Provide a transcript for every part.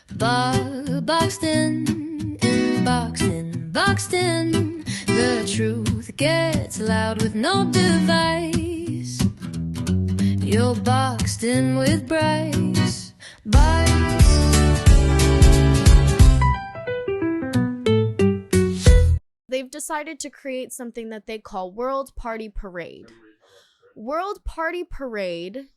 Boxed in. The truth gets loud with no device. You're boxed in with Bryce. They've decided to create something that they call World Party Parade. World Party Parade.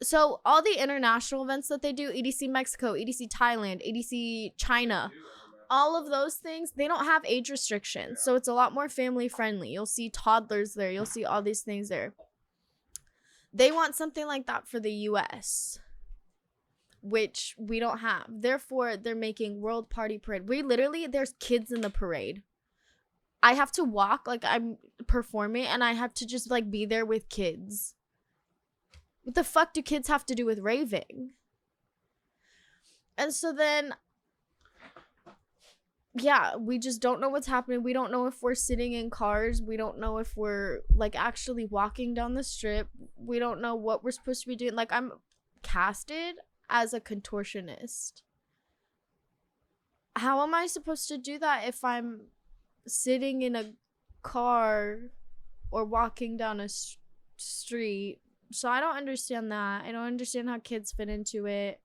So all the international events that they do, EDC Mexico, EDC Thailand, EDC China, all of those things, they don't have age restrictions. So it's a lot more family friendly. You'll see toddlers there. You'll see all these things there. They want something like that for the US, which we don't have. Therefore, they're making World Party Parade. There's kids in the parade. I have to walk like I'm performing, and I have to just like be there with kids. What the fuck do kids have to do with raving? And so then, yeah, we just don't know what's happening. We don't know if we're sitting in cars. We don't know if we're like actually walking down the strip. We don't know what we're supposed to be doing. Like, I'm casted as a contortionist. How am I supposed to do that if I'm sitting in a car or walking down a street? So I don't understand that. I don't understand how kids fit into it.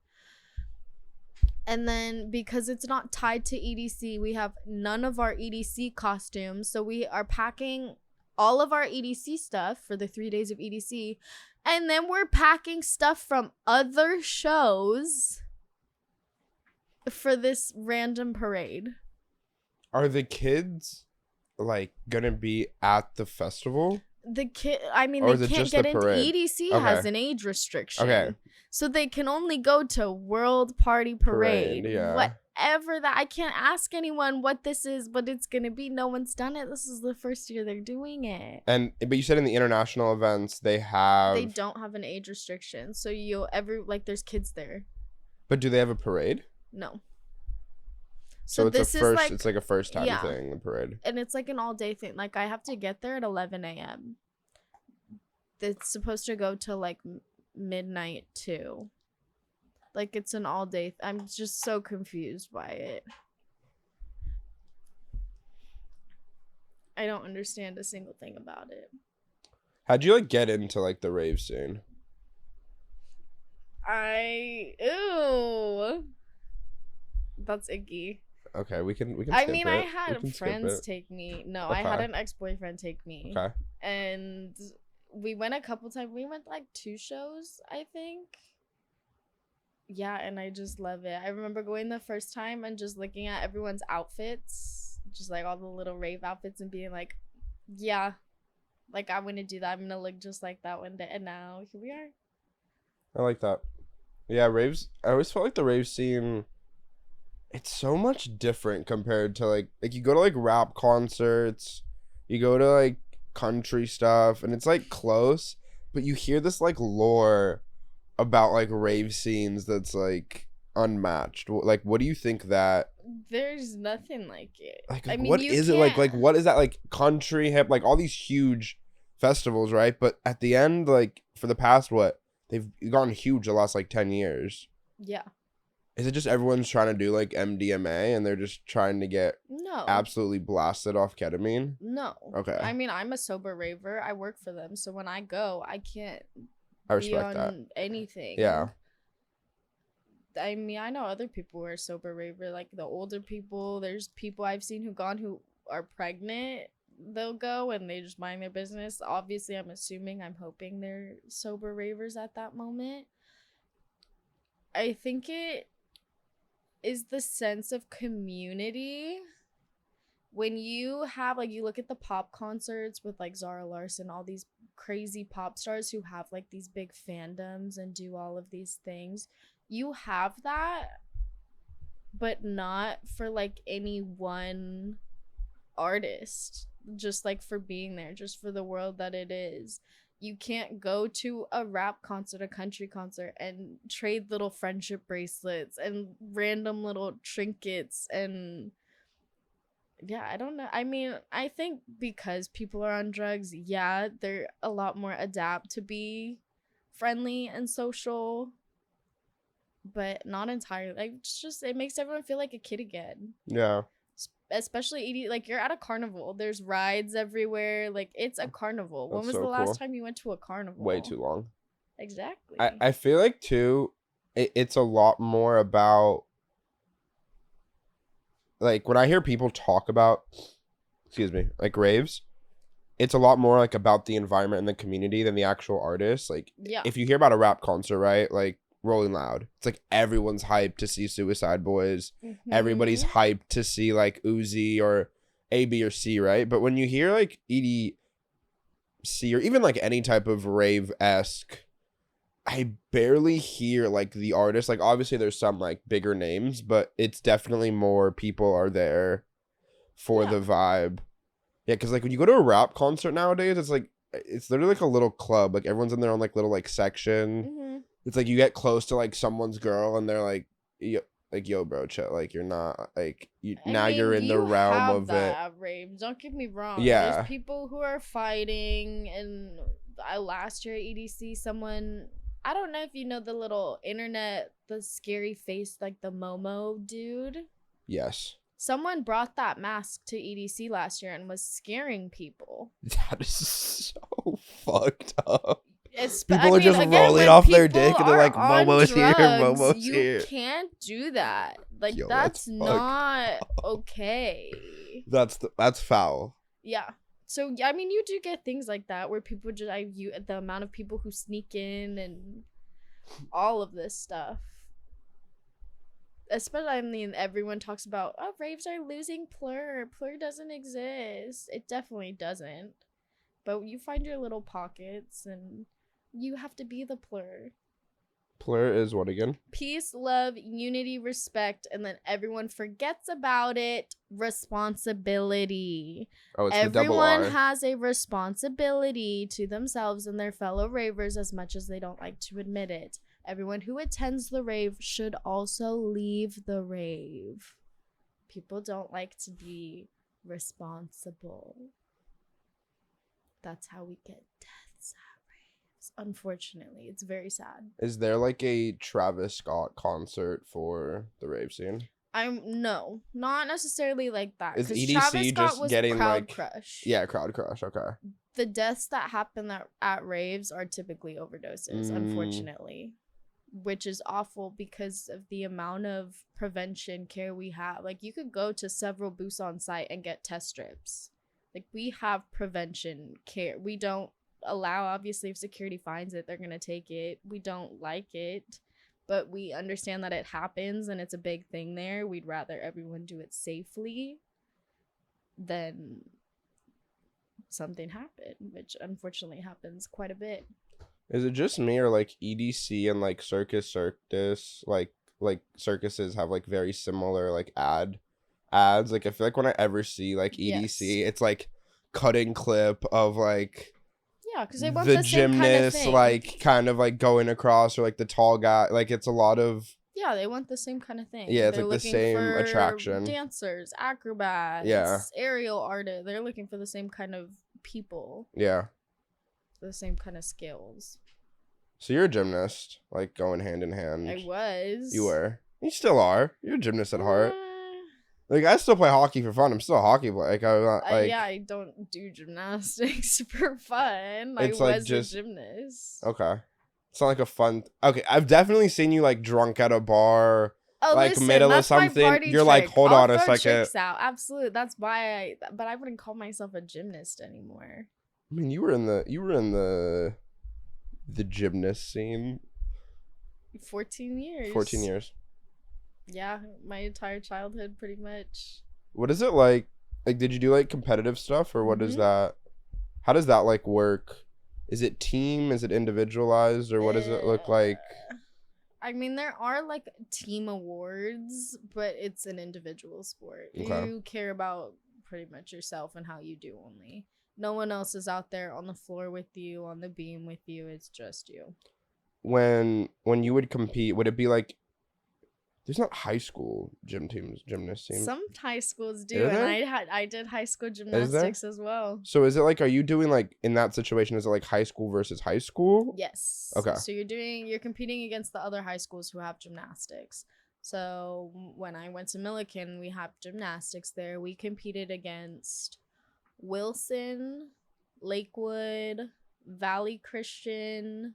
And then because it's not tied to EDC, we have none of our EDC costumes. So we are packing all of our EDC stuff for the 3 days of EDC. And then we're packing stuff from other shows for this random parade. Are the kids like gonna be at the festival? They can't get into EDC has an age restriction. Okay. So they can only go to World Party Parade. Yeah. Whatever that. I can't ask anyone what this is, but it's gonna be. No one's done it. This is the first year they're doing it. But you said in the international events they don't have an age restriction. So there's kids there. But do they have a parade? No. So it's like a first time thing, the parade. And it's like an all day thing. Like I have to get there at 11 a.m. It's supposed to go till like midnight too. Like it's an all day. I'm just so confused by it. I don't understand a single thing about it. How'd you like get into like the rave scene? That's icky. Okay, we can. I mean, I had friends take me. No, okay. I had an ex-boyfriend take me. Okay. And we went a couple times. We went like 2 shows, I think. Yeah, and I just love it. I remember going the first time and just looking at everyone's outfits, just like all the little rave outfits, and being like, yeah, like I want to do that. I'm gonna look just like that one day. And now here we are. I like that. Yeah, raves. I always felt like the rave scene, it's so much different compared to like you go to like rap concerts, you go to like country stuff, and it's like close, but you hear this like lore about like rave scenes that's like unmatched. Like, what do you think that? There's nothing like it. Like, I mean, what is it like? Like, what is that like? Country, hip, like all these huge festivals, right? But at the end, like for the past they've gone huge the last like 10 years. Yeah. Is it just everyone's trying to do like MDMA and they're just trying to get absolutely blasted off ketamine? No. Okay. I mean, I'm a sober raver. I work for them. So when I go, I can't be on anything. Yeah. I mean, I know other people who are sober raver, like the older people. There's people I've seen who are pregnant. They'll go and they just mind their business. Obviously, I'm hoping they're sober ravers at that moment. I think it is the sense of community when you have like, you look at the pop concerts with like Zara Larsson, all these crazy pop stars who have like these big fandoms and do all of these things. You have that, but not for like any one artist, just like for being there, just for the world that it is. You can't go to a rap concert, a country concert, and trade little friendship bracelets and random little trinkets. And yeah, I don't know. I mean, I think because people are on drugs, yeah, they're a lot more adapt to be friendly and social. but not entirely. Like, it makes everyone feel like a kid again. Yeah. Especially like you're at a carnival. There's rides everywhere. Like, it's a carnival. When That's was so the last cool. time you went to a carnival? Way too long. Exactly. I feel like too, it's a lot more about, like, when I hear people talk about, excuse me, like raves, it's a lot more like about the environment and the community than the actual artist. Like, Yeah. if you hear about a rap concert, right? Like Rolling Loud, it's like everyone's hyped to see Suicide Boys. Everybody's hyped to see like Uzi or A, B, or C, right? But when you hear like EDC or even like any type of rave-esque, I barely hear like the artist. Like, obviously there's some like bigger names, but it's definitely more people are there for the vibe. Yeah, because like when you go to a rap concert nowadays, it's literally like a little club. Like, everyone's in their own like little like section. It's like you get close to like someone's girl and they're like, yo, bro, chill. Like, you're not like you're in the realm of it. At raves. Don't get me wrong. Yeah. There's people who are fighting, and last year at EDC, someone, I don't know if you know the little internet, the scary face, like the Momo dude. Yes. Someone brought that mask to EDC last year and was scaring people. That is so fucked up. People are just rolling off their dick and they're like, Momo's here, Momo's here. You can't do that. Like, Yo, that's not okay. That's foul. Yeah. So, I mean, you do get things like that where people just, the amount of people who sneak in and all of this stuff. Especially, I mean, everyone talks about, oh, raves are losing Plur. Plur doesn't exist. It definitely doesn't. But you find your little pockets and you have to be the Plur. Plur is what again? Peace, love, unity, respect, and then everyone forgets about it. Responsibility. Oh, it's everyone the double R. has a responsibility to themselves and their fellow ravers, as much as they don't like to admit it. Everyone who attends the rave should also leave the rave. People don't like to be responsible. That's how we get deaths at raves. Unfortunately, it's very sad. Is there like a Travis Scott concert for the rave scene? No, not necessarily like that. Is EDC Travis Scott just was getting crowd like crush? Yeah, crowd crush. Okay. The deaths that happen at raves are typically overdoses, unfortunately, which is awful because of the amount of prevention care we have. Like, you could go to several booths on site and get test strips. Like, we have prevention care. We don't allow, obviously, if security finds it, they're gonna take it. We don't like it, but we understand that it happens and it's a big thing there. We'd rather everyone do it safely than something happen, which unfortunately happens quite a bit. Is it just me, or like EDC and like Circus, like circuses have like very similar like ads? Like, I feel like when I ever see like EDC, it's like cutting clip of like because they want the the gymnast same kind of thing. like kind of like going across, or like the tall guy. Like, it's a lot of they want the same kind of thing. Yeah, it's They're like the looking same for attraction. Dancers, acrobats, aerial artists. They're looking for the same kind of people. Yeah. The same kind of skills. So you're a gymnast, like going hand in hand. I was. You were. You still are. You're a gymnast at heart. Like, I still play hockey for fun. I'm still a hockey player. Like, I'm not, like, I don't do gymnastics for fun. It's I like was just a gymnast. Okay. It's not like a fun. Okay, I've definitely seen you like drunk at a bar, like listen, middle of something. You're like, hold on a second. Out. Absolutely, that's why. But I wouldn't call myself a gymnast anymore. I mean, you were in the gymnast scene. 14 years. 14 years. Yeah, my entire childhood, pretty much. What is it like? Like, did you do like competitive stuff, or what is that? How does that like work? Is it team? Is it individualized? Or what does it look like? I mean, there are like team awards, but it's an individual sport. Okay. You care about pretty much yourself and how you do only. No one else is out there on the floor with you, on the beam with you. It's just you. When you would compete, would it be like There's not high school gymnast teams. Some high schools do, Is and there? I did high school Is there? gymnastics as well. So is it like, are you doing like in that situation? Is it like high school versus high school? Yes. Okay. So you're competing against the other high schools who have gymnastics. So when I went to Milliken, we have gymnastics there. We competed against Wilson, Lakewood, Valley Christian,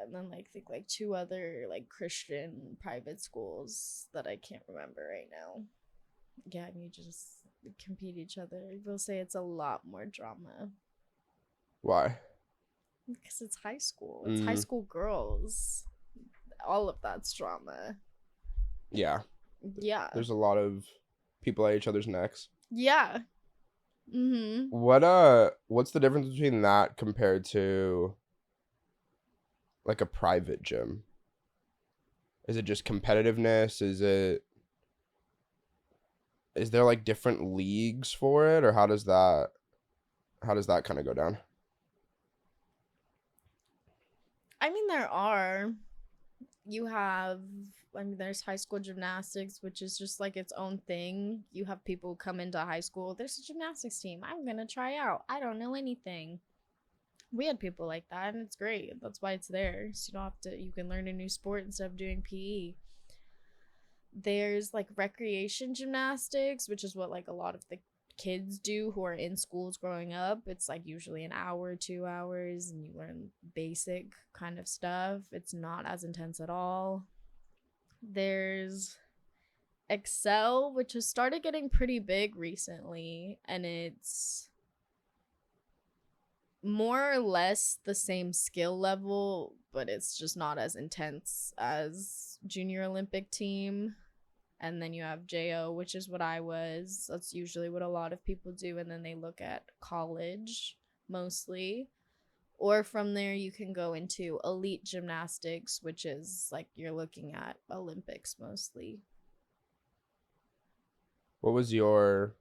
and then like I think like two other like Christian private schools that I can't remember right now. Yeah, and you just compete each other. We'll say it's a lot more drama Why? because it's high school. It's high school girls. All of that's drama. Yeah. Yeah. There's a lot of people at each other's necks. Yeah. What's the difference between that compared to like a private gym? Is it just competitiveness? Is there like different leagues for it, or how does that kind of go down? I mean, there are. You have, I mean, there's high school gymnastics, which is just like its own thing. You have people come into high school. There's a gymnastics team. I'm going to try out. I don't know anything. We had people like that, and it's great. That's why it's there. So you can learn a new sport instead of doing PE. There's like recreation gymnastics, which is what like a lot of the kids do who are in schools growing up. It's like usually an hour, 2 hours, and you learn basic kind of stuff. It's not as intense at all. There's Excel, which has started getting pretty big recently, and it's more or less the same skill level, but it's just not as intense as Junior Olympic team. And then you have JO, which is what I was. That's usually what a lot of people do. And then they look at college mostly. Or from there, you can go into elite gymnastics, which is like you're looking at Olympics mostly. What was there's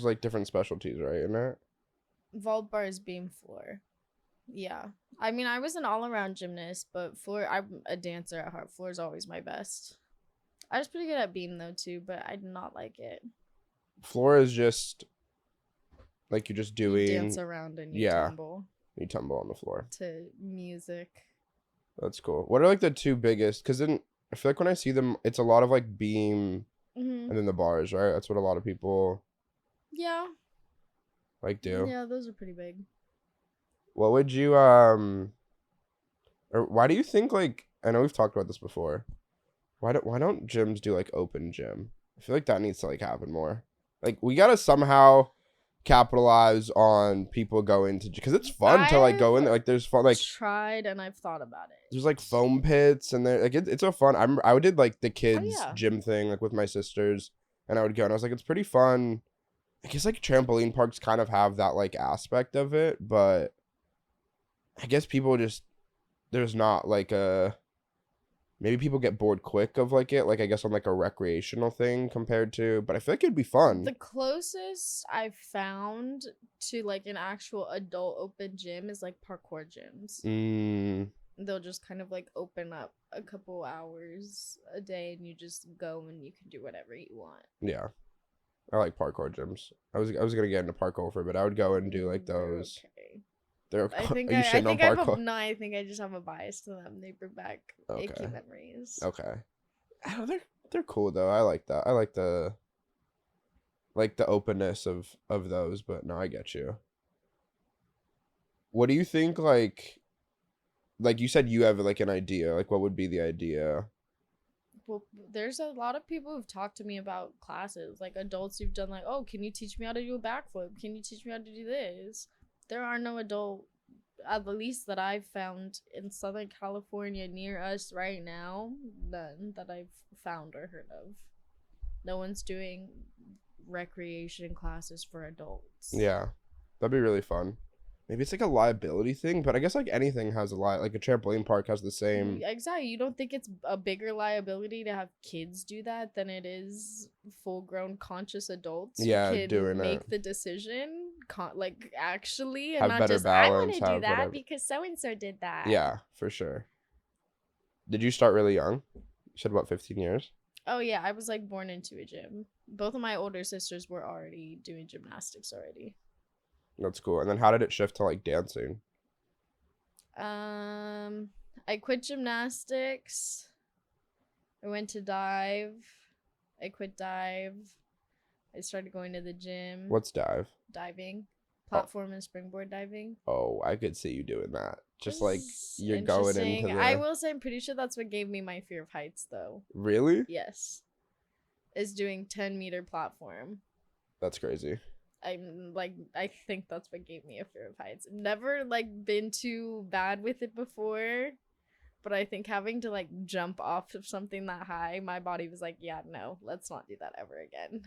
like different specialties, right, in that? Vault bars, beam, floor. Yeah. I mean, I was an all-around gymnast, but floor, I'm a dancer at heart. Floor is always my best. I was pretty good at beam, though, too, but I did not like it. Floor is just like you're just doing... You dance around and you tumble. You tumble on the floor. To music. That's cool. What are like the two biggest? Because then I feel like when I see them, it's a lot of like beam and then the bars, right? That's what a lot of people... Yeah. Like do. Yeah, those are pretty big. What would you or why do you think, like, I know we've talked about this before, why don't gyms do like open gym? I feel like that needs to like happen more. Like we gotta somehow capitalize on people going to, because it's fun to like go in there. Like there's fun, like tried, and I've thought about it. There's like foam pits and there, like it's so fun. I did like the kids gym thing like with my sisters, and I would go and I was like, it's pretty fun. I guess like trampoline parks kind of have that like aspect of it, but I guess people just, there's not like maybe people get bored quick of like it, like I guess on like a recreational thing compared to, but I feel like it'd be fun. The closest I've found to like an actual adult open gym is like parkour gyms. They'll just kind of like open up a couple hours a day and you just go and you can do whatever you want. Yeah. I like parkour gyms. I was gonna get into parkour for a bit. I would go and do like those. Okay. I think I think I just have a bias to them. They bring back icky memories. Okay. Oh, they're cool though. I like that. I like the openness of those, but no, I get you. What do you think, like you said you have like an idea. Like what would be the idea? Well, there's a lot of people who've talked to me about classes, like adults who've done like, oh, can you teach me how to do a backflip? Can you teach me how to do this? There are no adult, at the least that I've found in Southern California near us right now, none that I've found or heard of. No one's doing recreation classes for adults. Yeah, that'd be really fun. Maybe it's like a liability thing, but I guess like anything has like a trampoline park has the same. Exactly. You don't think it's a bigger liability to have kids do that than it is full-grown conscious adults? Yeah, who can doing make it. the decision, like actually, and have not better just balance, I want to do that whatever. because so and so did that. Yeah, for sure. Did you start really young? You said about 15 years. Oh yeah, I was like born into a gym. Both of my older sisters were already doing gymnastics already. That's cool. And then how did it shift to like dancing? I quit gymnastics. I went to dive. I quit dive. I started going to the gym. What's dive? Diving. Platform and springboard diving. Oh, I could see you doing that. Just like It's you're going into interesting. the... I will say I'm pretty sure that's what gave me my fear of heights though. Really? Yes. Is doing 10-meter platform. That's crazy. I think that's what gave me a fear of heights. Never like been too bad with it before, but I think having to like jump off of something that high, my body was like, yeah, no, let's not do that ever again.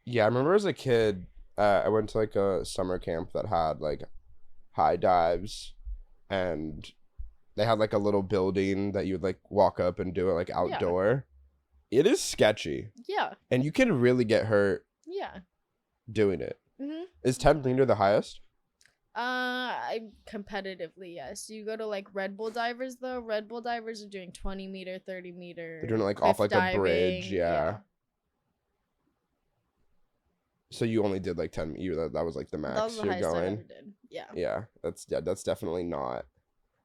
Yeah, I remember as a kid, I went to like a summer camp that had like high dives, and they had like a little building that you would like walk up and do it like outdoor. Yeah. It is sketchy. Yeah. And you can really get hurt. Yeah. Doing it. Mhm. Is 10-meter the highest? I competitively, yes. You go to like Red Bull divers though. Red Bull divers are doing 20-meter, 30-meter. They're doing it like off like diving. a bridge, yeah. So you only did like 10 meters. That was like the max That was the you're highest I going. ever did. Yeah. Yeah, that's definitely not.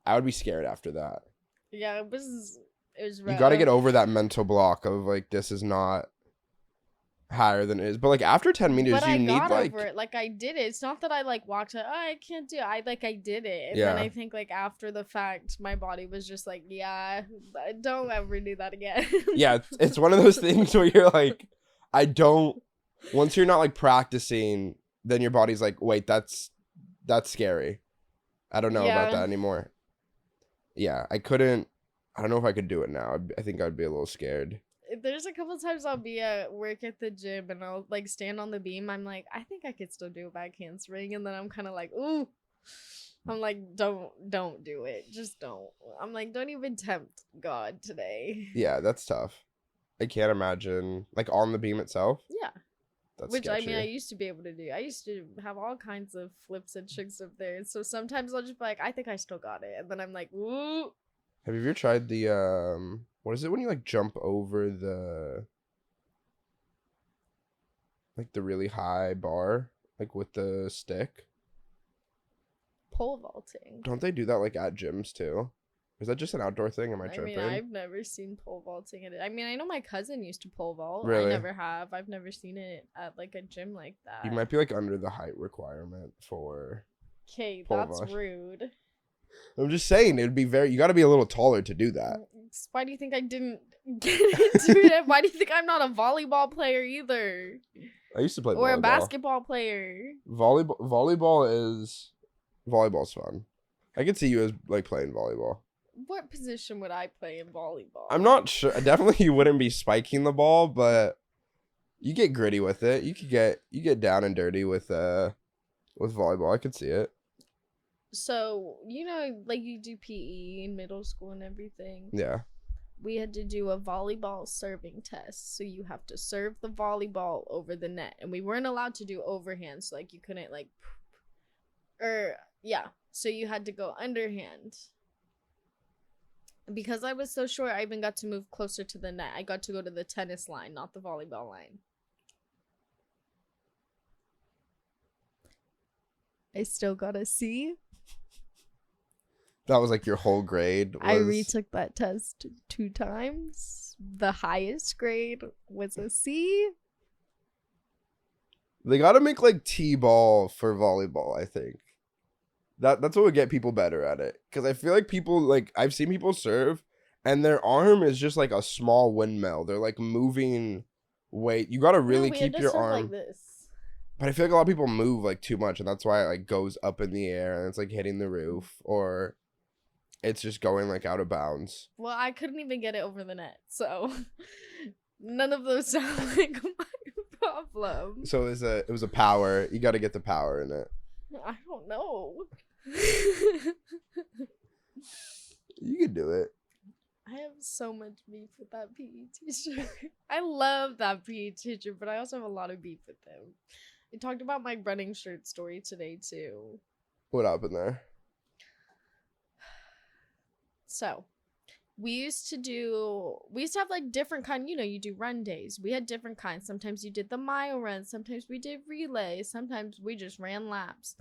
I would be scared after that. Yeah, it was rough. You got to get over that mental block of like this is not higher than it is. But like after 10 meters, but you I need got like over it. Like I did it. It's not that I like walked out. Oh, I can't do it. I did it. And Yeah. then I think like after the fact, my body was just like, yeah, don't ever do that again. Yeah, it's one of those things where you're like, I don't. Once you're not like practicing, then your body's like, wait, that's scary. I don't know about that anymore. Yeah, I couldn't. I don't know if I could do it now. I think I'd be a little scared. There's a couple times I'll be at work at the gym and I'll like stand on the beam. I'm like, I think I could still do a back handspring, and then I'm kind of like, ooh. I'm like, don't do it. Just don't. I'm like, don't even tempt God today. Yeah, that's tough. I can't imagine like on the beam itself. Yeah. That's Which sketchy. I mean, I used to be able to do. I used to have all kinds of flips and tricks up there. So sometimes I'll just be like, I think I still got it, and then I'm like, ooh. Have you ever tried the what is it when you like jump over the like the really high bar like with the stick? Pole vaulting. Don't they do that like at gyms too? Is that just an outdoor thing? Am I tripping? mean, I've never seen pole vaulting. I mean, I know my cousin used to pole vault. Really? I never have. I've never seen it at like a gym like that. You might be like under the height requirement for. Okay, pole that's vault. rude. I'm just saying it'd be very. You got to be a little taller to do that. Why do you think I didn't get into it? Why do you think I'm not a volleyball player either? I used to play Or volleyball. a basketball player. Volleyball's fun. I could see you as like playing volleyball. What position would I play in volleyball? I'm not sure. Definitely you wouldn't be spiking the ball, but you get gritty with it. You get down and dirty with volleyball. I could see it. So, you know, like you do PE in middle school and everything. Yeah. We had to do a volleyball serving test. So you have to serve the volleyball over the net. And we weren't allowed to do overhand. So like you couldn't like so you had to go underhand. Because I was so short, I even got to move closer to the net. I got to go to the tennis line, not the volleyball line. I still got a C. That was like your whole grade. I retook that test 2 times. The highest grade was a C. They got to make like T-ball for volleyball, I think. That's what would get people better at it. Because I feel like people, like, I've seen people serve, and their arm is just like a small windmill. They're like moving weight. You got to really keep your arm. Like this. But I feel like a lot of people move like too much, and that's why it like goes up in the air and it's like hitting the roof, or it's just going like out of bounds. Well, I couldn't even get it over the net, so none of those sound like my problem. So it was a power. You got to get the power in it. I don't know. You can do it. I have so much beef with that PE teacher. I love that PE teacher, but I also have a lot of beef with him. We talked about my running shirt story today, too. What happened there? So, we used to have like different kind, you do run days. We had different kinds. Sometimes you did the mile run, sometimes we did relays, sometimes we just ran laps.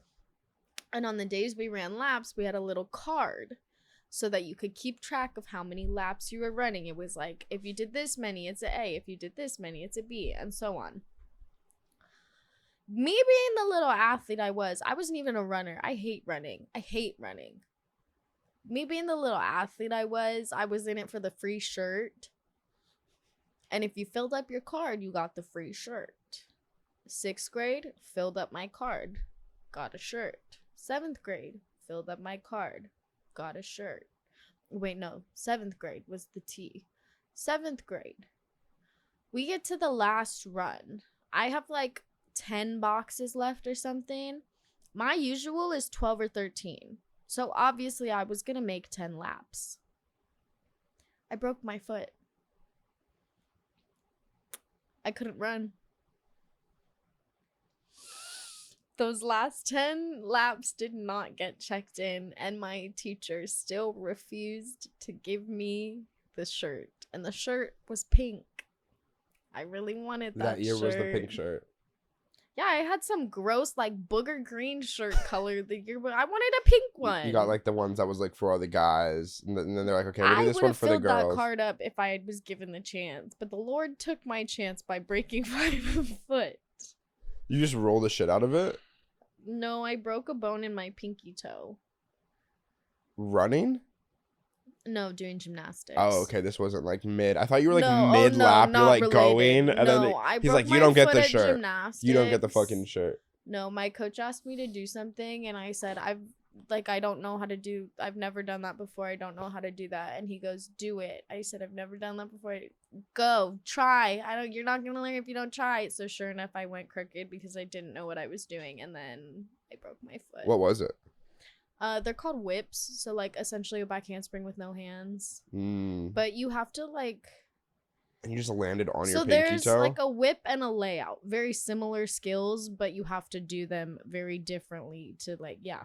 And on the days we ran laps, we had a little card so that you could keep track of how many laps you were running. It was like, if you did this many, it's a A. If you did this many, it's a B, and so on. Me being the little athlete I wasn't even a runner. I hate running. Me being the little athlete I was in it for the free shirt. And if you filled up your card, you got the free shirt. 6th grade, filled up my card, got a shirt. 7th grade, filled up my card, got a shirt. Wait, no, 7th grade was the T. 7th grade, we get to the last run. I have like 10 boxes left or something. My usual is 12 or 13. So obviously I was going to make 10 laps. I broke my foot. I couldn't run. Those last 10 laps did not get checked in, and my teacher still refused to give me the shirt. And the shirt was pink. I really wanted that year shirt. was the pink shirt. Yeah, I had some gross, like, booger green shirt color the year, but I wanted a pink one. You got, like, the ones that was, like, for all the guys, and then they're like, okay, we'll do this one for the girls. I would have filled that card up if I was given the chance, but the Lord took my chance by breaking my foot. You just roll the shit out of it? No, I broke a bone in my pinky toe. Running? No, doing gymnastics. Oh, okay. This wasn't like mid. I thought you were like No, mid lap. no, You're like related. going, and No, then I he's broke like, "You my don't get foot the at shirt. You don't get the gymnastics. fucking shirt." No, my coach asked me to do something, and I said, I don't know how to do. I've never done that before. I don't know how to do that. And he goes, "Do it." I said, "I've never done that before." Go try. You're not gonna learn if you don't try. So sure enough, I went crooked because I didn't know what I was doing, and then I broke my foot. What was it? They're called whips. So like essentially a back handspring with no hands. Mm. But you have to like. And you just landed on your So pinky there's toe? like a whip and a layout. Very similar skills, but you have to do them very differently to like, yeah.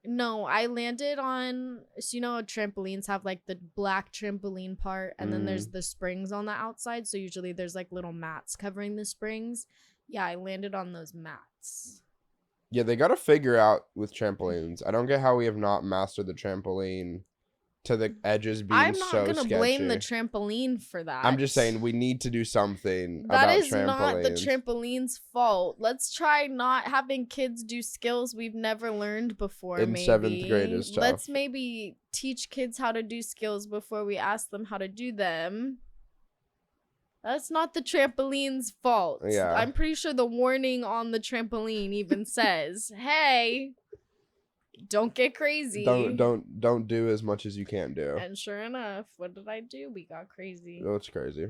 No, I landed on, so trampolines have like the black trampoline part, and then there's the springs on the outside. So usually there's like little mats covering the springs. Yeah, I landed on those mats. Yeah, they got to figure out with trampolines. I don't get how we have not mastered the trampoline to the edges being I'm not so gonna sketchy. blame the trampoline for that. I'm just saying we need to do something That about is trampolines. not the trampoline's fault. Let's try not having kids do skills we've never learned before. In maybe 7th grade is tough. Let's maybe teach kids how to do skills before we ask them how to do them. That's not the trampoline's fault. Yeah. I'm pretty sure the warning on the trampoline even says, "Hey, don't get crazy. Don't do as much as you can't do." And sure enough, what did I do? We got crazy. Oh, it's crazy.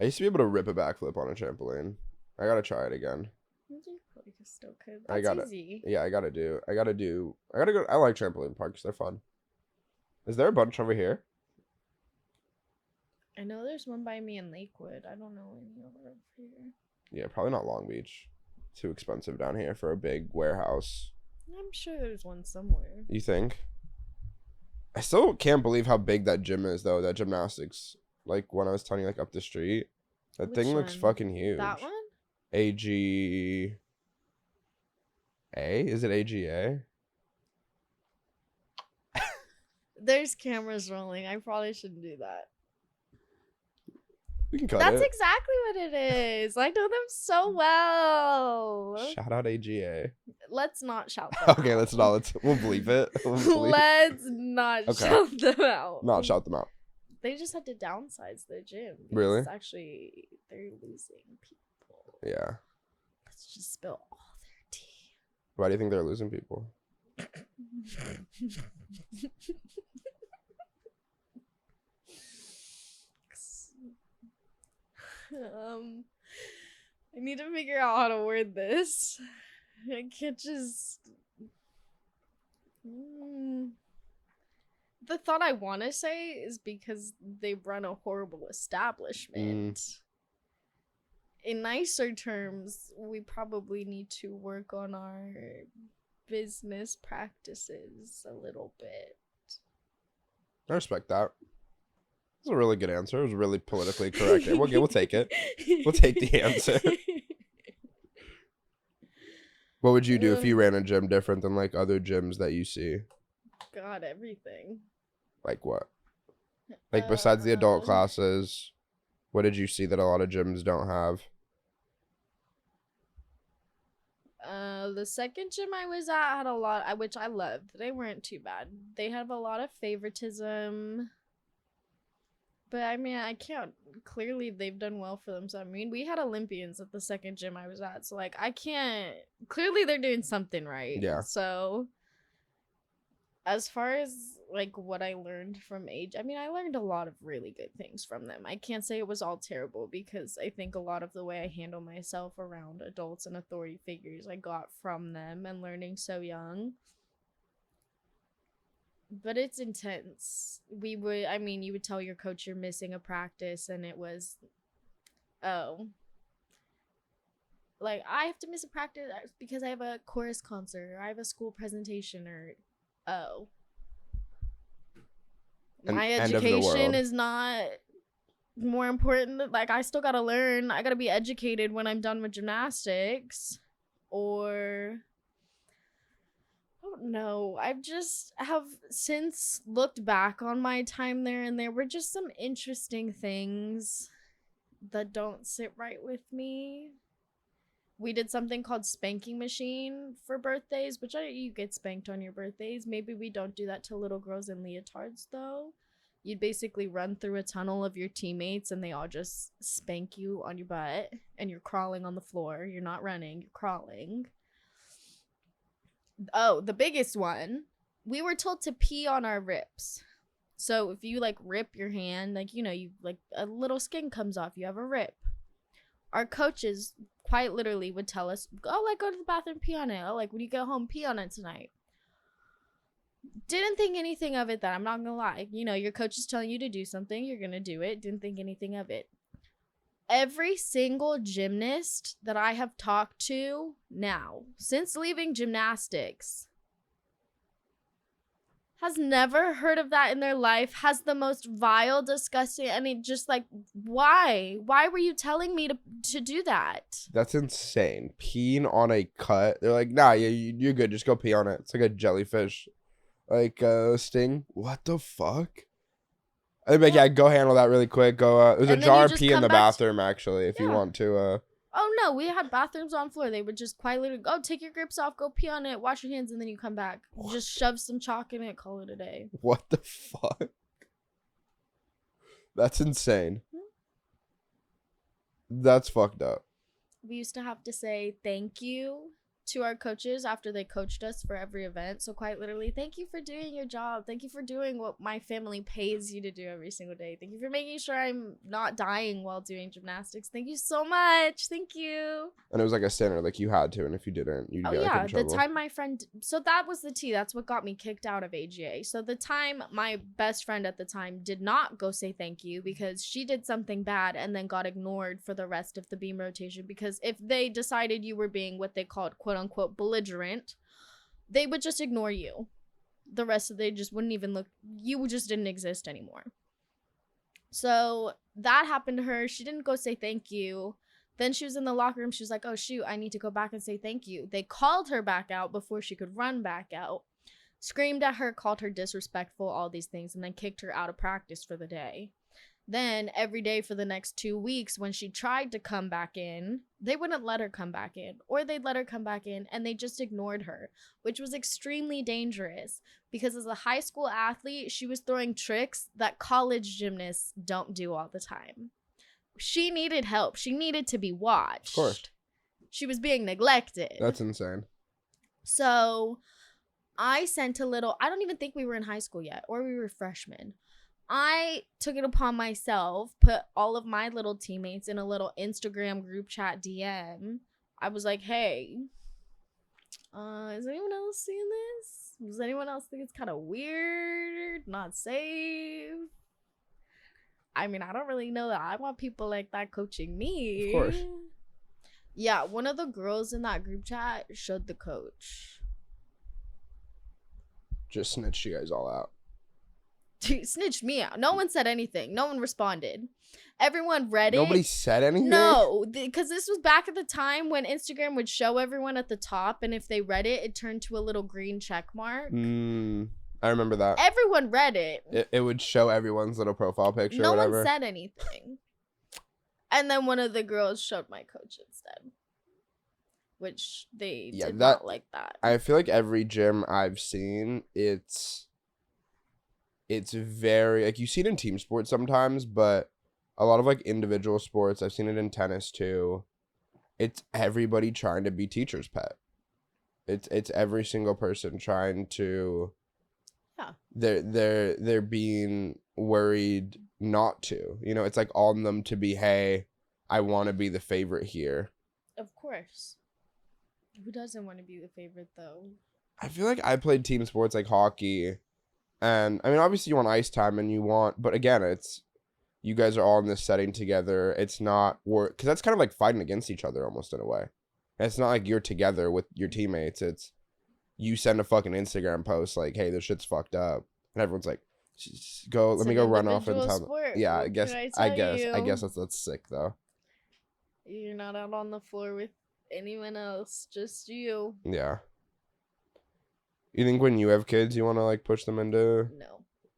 I used to be able to rip a backflip on a trampoline. I gotta try it again. You still could. I gotta. Easy. Yeah, I gotta go. I like trampoline parks. They're fun. Is there a bunch over here? I know there's one by me in Lakewood. I don't know any over here. Yeah, probably not Long Beach. Too expensive down here for a big warehouse. I'm sure there's one somewhere. You think? I still can't believe how big that gym is, though. That gymnastics, like when I was telling you, like up the street, that Which thing looks one? fucking huge. That one? AGA? Is it AGA? There's cameras rolling. I probably shouldn't do that. We can cut That's it. exactly what it is. I know them so well. Shout out AGA. Let's not shout them Okay, out. we'll bleep it. Let's not Okay. shout them out. Not shout them out. They just had to downsize their gym. Really? Actually, they're losing people. Yeah. Let's just spill all their tea. Why do you think they're losing people? I need to figure out how to word this. I can't just. The thought I want to say is because they run a horrible establishment. In nicer terms, we probably need to work on our business practices a little bit. I respect that. was a really good answer. It was really politically correct. We'll take it. We'll take the answer. What would you do if you ran a gym different than like other gyms that you see? God, everything. Like what? Like besides the adult classes, what did you see that a lot of gyms don't have? The second gym I was at had a lot, which I loved. They weren't too bad. They have a lot of favoritism. But I mean, I can't. Clearly, they've done well for themselves. I mean, we had Olympians at the second gym I was at, so like, I can't. Clearly, they're doing something right. Yeah. So, as far as like what I learned from age, I mean, I learned a lot of really good things from them. I can't say it was all terrible because I think a lot of the way I handle myself around adults and authority figures I got from them and learning so young. But it's intense. You would tell your coach you're missing a practice and it was, oh, like I have to miss a practice because I have a chorus concert or I have a school presentation or, oh, my education is not more important. Like I still gotta learn. I gotta be educated when I'm done with gymnastics or... No, I've just have since looked back on my time there and there were just some interesting things that don't sit right with me. We did something called spanking machine for birthdays, which you get spanked on your birthdays. Maybe we don't do that to little girls in leotards though. You'd basically run through a tunnel of your teammates and they all just spank you on your butt and you're crawling on the floor. You're not running, you're crawling. Oh, the biggest one, we were told to pee on our rips. So if you like rip your hand, like, you know, you like a little skin comes off, you have a rip. Our coaches quite literally would tell us, oh, like go to the bathroom, pee on it. Oh, like when you get home, pee on it tonight. Didn't think anything of it, that I'm not gonna lie. You know, your coach is telling you to do something, you're gonna do it. Didn't think anything of it. Every single gymnast that I have talked to now, since leaving gymnastics, has never heard of that in their life, has the most vile, disgusting, and it just like, why? Why were you telling me to do that? That's insane. Peeing on a cut. They're like, nah, you're good. Just go pee on it. It's like a jellyfish. Like, sting. What the fuck? I'd be like, yeah, go handle that really quick. Go, there's a jar of pee in the bathroom, actually, if you want to. Oh, no, we had bathrooms on floor. They would just quietly go, take your grips off, go pee on it, wash your hands, and then you come back. What? Just shove some chalk in it, call it a day. What the fuck? That's insane. That's fucked up. We used to have to say thank you to our coaches after they coached us for every event. So quite literally, thank you for doing your job. Thank you for doing what my family pays you to do every single day. Thank you for making sure I'm not dying while doing gymnastics. Thank you so much. Thank you. And it was like a standard, like you had to, and if you didn't, you'd get like in trouble. The time my friend, so that was the tea. That's what got me kicked out of AGA. So the time my best friend at the time did not go say thank you because she did something bad and then got ignored for the rest of the beam rotation, because if they decided you were being what they called quote unquote belligerent, they would just ignore you. The rest of they just wouldn't even look. You just didn't exist anymore. So that happened to her. She didn't go say thank you. Then she was in the locker room. She was like, oh shoot, I need to go back and say thank you. They called her back out before she could run back out, screamed at her, called her disrespectful, all these things, and then kicked her out of practice for the day. Then every day for the next 2 weeks, when she tried to come back in, they wouldn't let her come back in, or they'd let her come back in and they just ignored her, which was extremely dangerous because as a high school athlete, she was throwing tricks that college gymnasts don't do all the time. She needed help. She needed to be watched. Of course. She was being neglected. That's insane. So I sent a little, I don't even think we were in high school yet, or we were freshmen. I took it upon myself, put all of my little teammates in a little Instagram group chat DM. I was like, hey, is anyone else seeing this? Does anyone else think it's kind of weird, not safe? I mean, I don't really know that I want people like that coaching me. Of course. Yeah, one of the girls in that group chat showed the coach. Just snitched you guys all out. snitched me out. No one said anything. No one responded. Everyone read it. Nobody said anything? No, because this was back at the time when Instagram would show everyone at the top, and if they read it, it turned to a little green check mark. I remember that. Everyone read it. It would show everyone's little profile picture No or whatever. one said anything. And then one of the girls showed my coach instead, which they did not like that. I feel like every gym I've seen, it's very, like, you see it in team sports sometimes, but a lot of, like, individual sports, I've seen it in tennis too. It's everybody trying to be teacher's pet. It's every single person trying to. Yeah. They're being worried not to. You know, it's like on them to be, hey, I want to be the favorite here. Of course. Who doesn't want to be the favorite though? I feel like I played team sports like hockey, and I mean obviously you want ice time and you want, but again it's, you guys are all in this setting together. It's not work, because that's kind of like fighting against each other almost in a way. And it's not like you're together with your teammates. It's you send a fucking Instagram post like, hey, this shit's fucked up, and everyone's like, go, let me go run off and tell them. Yeah, I guess that's sick though. You're not out on the floor with anyone else, just you. Yeah. You think when you have kids, you want to like push them into?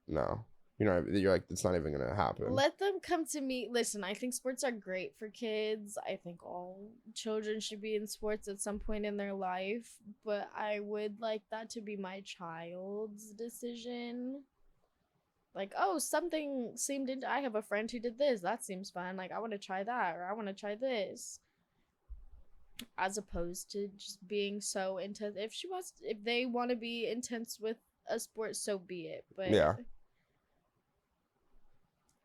No. You're like, it's not even gonna happen. Let them come to me. Listen, I think sports are great for kids. I think all children should be in sports at some point in their life, but I would like that to be my child's decision. Like, oh, something seemed I have a friend who did this. That seems fun. Like, I want to try that, or I want to try this. As opposed to just being so intense. If they want to be intense with a sport, so be it. But yeah.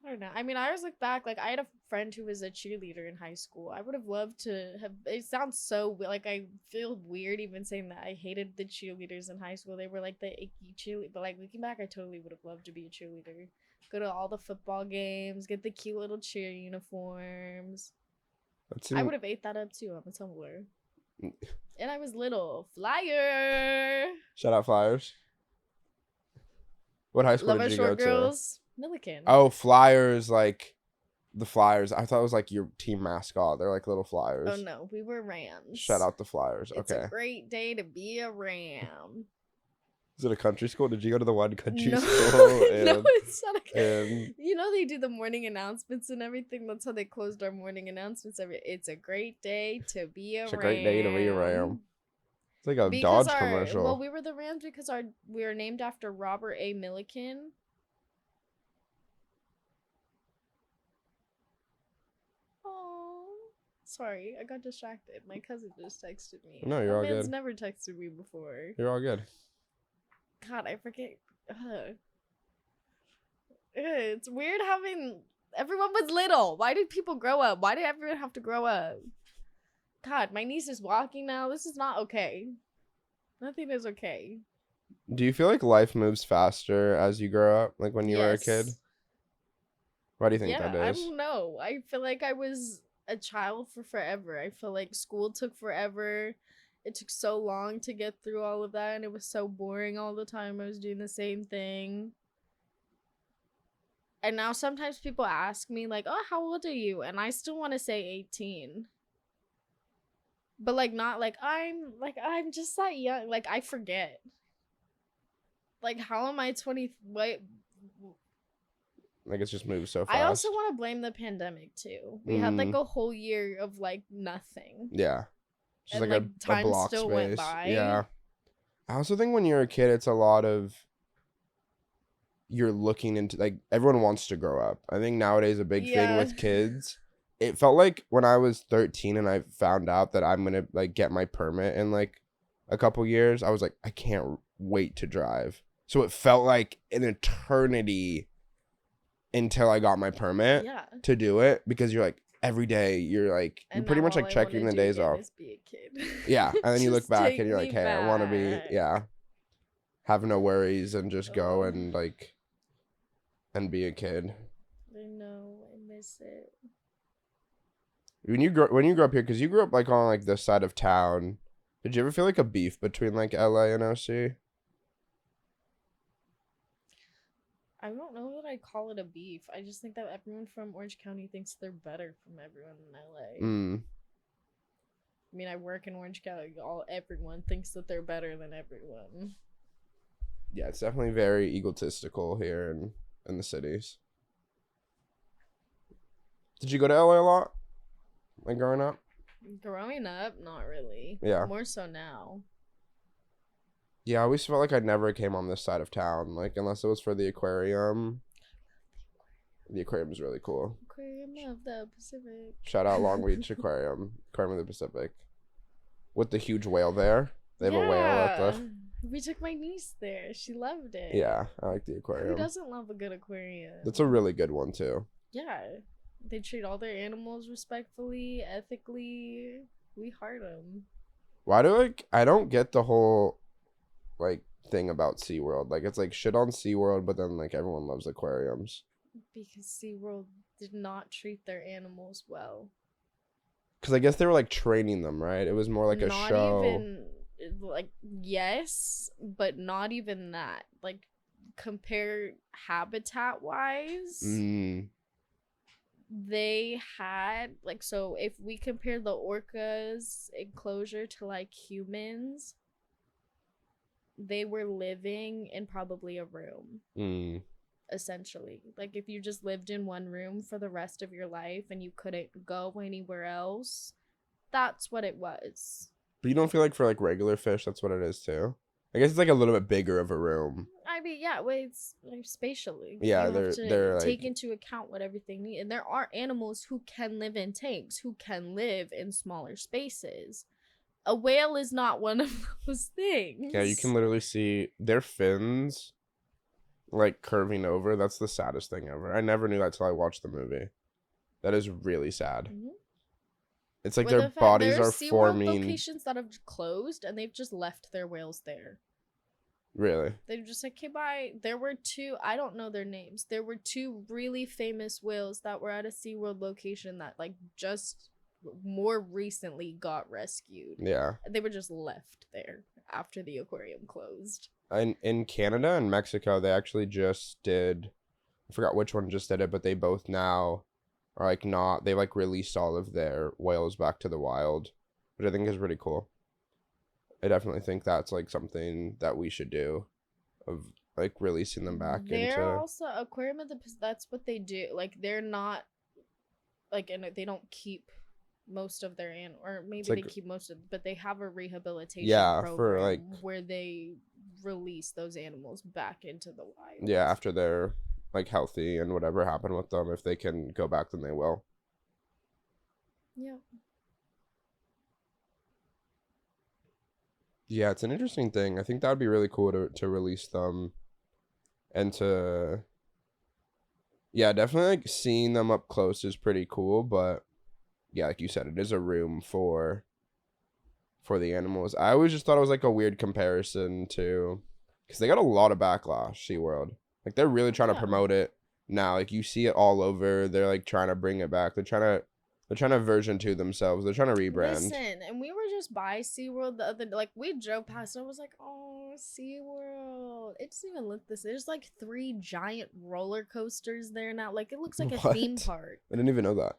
I don't know. I mean, I always look back, like, I had a friend who was a cheerleader in high school. I would have loved to have, it sounds so, like, I feel weird even saying that. I hated the cheerleaders in high school. They were, like, the icky cheerleader. But, like, looking back, I totally would have loved to be a cheerleader. Go to all the football games, get the cute little cheer uniforms. I would have ate that up, too, on the Tumblr. And I was little. Flyer! Shout out Flyers. What high school did you go to? Girls. Milliken. Oh, Flyers, like the Flyers. I thought it was like your team mascot. They're like little Flyers. Oh no, we were Rams. Shout out the Flyers. It's okay. a great day to be a Ram. Is it a country school? Did you go to the one country school? No, it's not you know they do the morning announcements and everything. That's how they closed our morning announcements. It's a great day to be a Ram. It's a great day to be a Ram. It's like a Dodge commercial. Well, we were the Rams because we were named after Robert A. Milliken. Sorry, I got distracted. My cousin just texted me. No, you're all good. Man's never texted me before. You're all good. God, I forget. It's weird having... Everyone was little. Why did people grow up? Why did everyone have to grow up? God, my niece is walking now. This is not okay. Nothing is okay. Do you feel like life moves faster as you grow up? Like when you were a kid? Why do you think that is? I don't know. I feel like I was a child for forever. I feel like school took forever. It took so long to get through all of that, and it was so boring all the time. I was doing the same thing. And now sometimes people ask me, like, oh, how old are you? And I still want to say 18. But, like, not like I'm just that young. Like, I forget. Like, how am I 20? Wait. Like, it's just moved so fast. I also want to blame the pandemic, too. We had, like, a whole year of, like, nothing. Yeah. Just and, like a block still space. Went by. Yeah. I also think when you're a kid, it's a lot of... You're looking into... Like, everyone wants to grow up. I think nowadays a big thing with kids... It felt like when I was 13 and I found out that I'm going to, like, get my permit in, like, a couple years, I was like, I can't wait to drive. So it felt like an eternity... until I got my permit to do it, because you're like every day you're like you're pretty much like checking the days off. Be a kid. Yeah, and then you look back and you're like, hey, I want to be have no worries and just go and like and be a kid. I know, I miss it. When you grew up here, because you grew up like on like this side of town, did you ever feel like a beef between like LA and OC? I don't know that I call it a beef. I just think that everyone from Orange County thinks they're better from everyone in LA. Mm. I mean, I work in Orange County. Everyone thinks that they're better than everyone. Yeah, it's definitely very egotistical here in the cities. Did you go to LA a lot? Like growing up? Growing up, not really. Yeah. More so now. Yeah, I always felt like I never came on this side of town, like unless it was for the aquarium. The aquarium is really cool. Aquarium of the Pacific. Shout out Long Beach Aquarium, Aquarium of the Pacific, with the huge whale there. They have a whale at the. We took my niece there. She loved it. Yeah, I like the Who aquarium. doesn't love a good aquarium? That's a really good one too. Yeah. They treat all their animals respectfully, ethically. We heart them. Why do I don't get the whole like thing about SeaWorld. Like it's like shit on SeaWorld, but then like everyone loves aquariums. Because SeaWorld did not treat their animals well. Because I guess they were like training them, right? It was more like a not show. Even like yes, but not even that. Like compare habitat wise. They had like, so if we compare the orcas enclosure to like humans, they were living in probably a room. Essentially, like if you just lived in one room for the rest of your life and you couldn't go anywhere else, that's what it was. But you don't feel like for like regular fish that's what it is too? I guess it's like a little bit bigger of a room. I mean, yeah, well, it's like spatially. Yeah, you have to they're take like... into account what everything needs. And there are animals who can live in tanks, who can live in smaller spaces. A whale is not one of those things. Yeah, you can literally see their fins like curving over. That's the saddest thing ever. I never knew that till I watched the movie. That is really sad. Mm-hmm. It's like their bodies are forming. There's locations that have closed and they've just left their whales there. Really? They're just like, okay, bye. There were two, I don't know their names. There were two really famous whales that were at a SeaWorld location that like just more recently got rescued. Yeah. They were just left there after the aquarium closed. In Canada and Mexico, they actually just did, I forgot which one just did it, but they both now are like not, they like released all of their whales back to the wild, which I think is pretty cool. I definitely think that's like something that we should do, of like releasing them back they're into. Also aquarium of the, that's what they do. Like they're not like, and they don't keep most of their or maybe like, they keep most of, but they have a rehabilitation program for like where they release those animals back into the wild. Yeah, after they're like healthy and whatever happened with them, if they can go back, then they will. Yeah. Yeah, it's an interesting thing. I think that would be really cool to release them and to, yeah, definitely like seeing them up close is pretty cool, but yeah, like you said, it is a room for the animals. I always just thought it was like a weird comparison to, because they got a lot of backlash, SeaWorld. Like they're really trying to promote it now. Like you see it all over. They're like trying to bring it back. They're trying to version 2 themselves. They're trying to rebrand. Listen, and we were just by SeaWorld the other day. Like we drove past and I was like, oh, SeaWorld. It doesn't even look this. There's like 3 giant roller coasters there now. Like it looks like a theme park. I didn't even know that.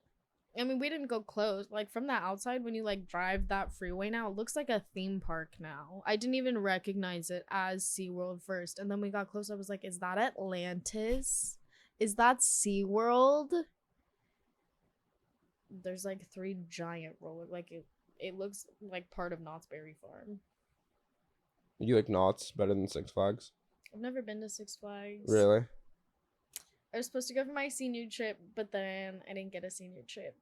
I mean, we didn't go close. Like, from the outside, when you, like, drive that freeway now, it looks like a theme park now. I didn't even recognize it as SeaWorld first. And then we got close. I was like, is that Atlantis? Is that SeaWorld? There's, like, 3 giant roller. Like, it looks like part of Knott's Berry Farm. You like Knott's better than Six Flags? I've never been to Six Flags. Really? I was supposed to go for my senior trip, but then I didn't get a senior trip.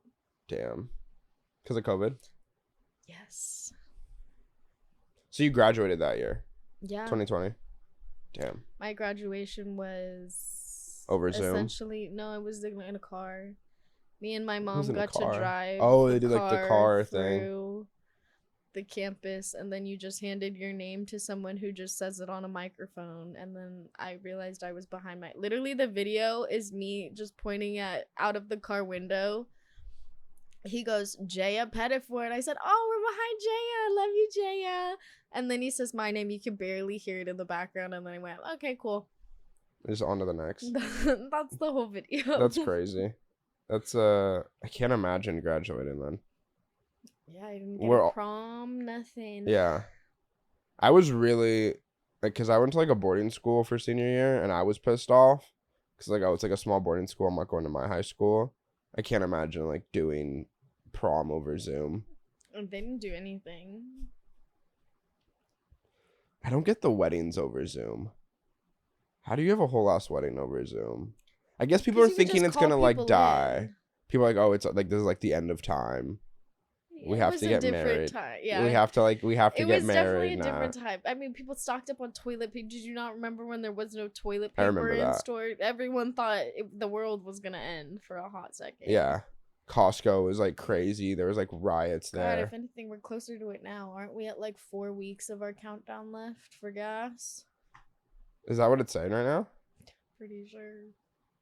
Damn. Because of COVID? Yes. So you graduated that year? Yeah. 2020? Damn. My graduation was... over Zoom? Essentially, no, it was in a car. Me and my mom got to drive. Oh, they did like the car thing. Through the campus, and then you just handed your name to someone who just says it on a microphone, and then I realized I was behind my, literally the video is me just pointing at out of the car window. He goes, Jaya Pettiford. I said, oh, we're behind Jaya, I love you, Jaya. And then he says my name. You can barely hear it in the background, and then I went, okay, cool. Just on to the next. That's the whole video. That's crazy. That's I can't imagine graduating then. Yeah, I didn't get We're a all- prom, nothing. Yeah. I was really like, cause I went to like a boarding school for senior year, and I was pissed off, cause like it's like a small boarding school. I'm not going to my high school. I can't imagine like doing prom over Zoom. And they didn't do anything. I don't get the weddings over Zoom. How do you have a whole ass wedding over Zoom? I guess people are 'Cause you could thinking just it's gonna call like people die. in. People are like, oh, it's like this is like the end of time. We It have was to a get different married. time. Yeah, We have to it get was definitely married a now. different time. I mean, people stocked up on toilet paper. Did you not remember when there was no toilet I paper remember in that. store? Everyone thought the world was gonna end for a hot second. Yeah. Costco was like crazy. There was like riots God, there. if anything, we're closer to it now. Aren't we at like 4 weeks of our countdown left for gas? Is that what it's saying right now? Pretty sure.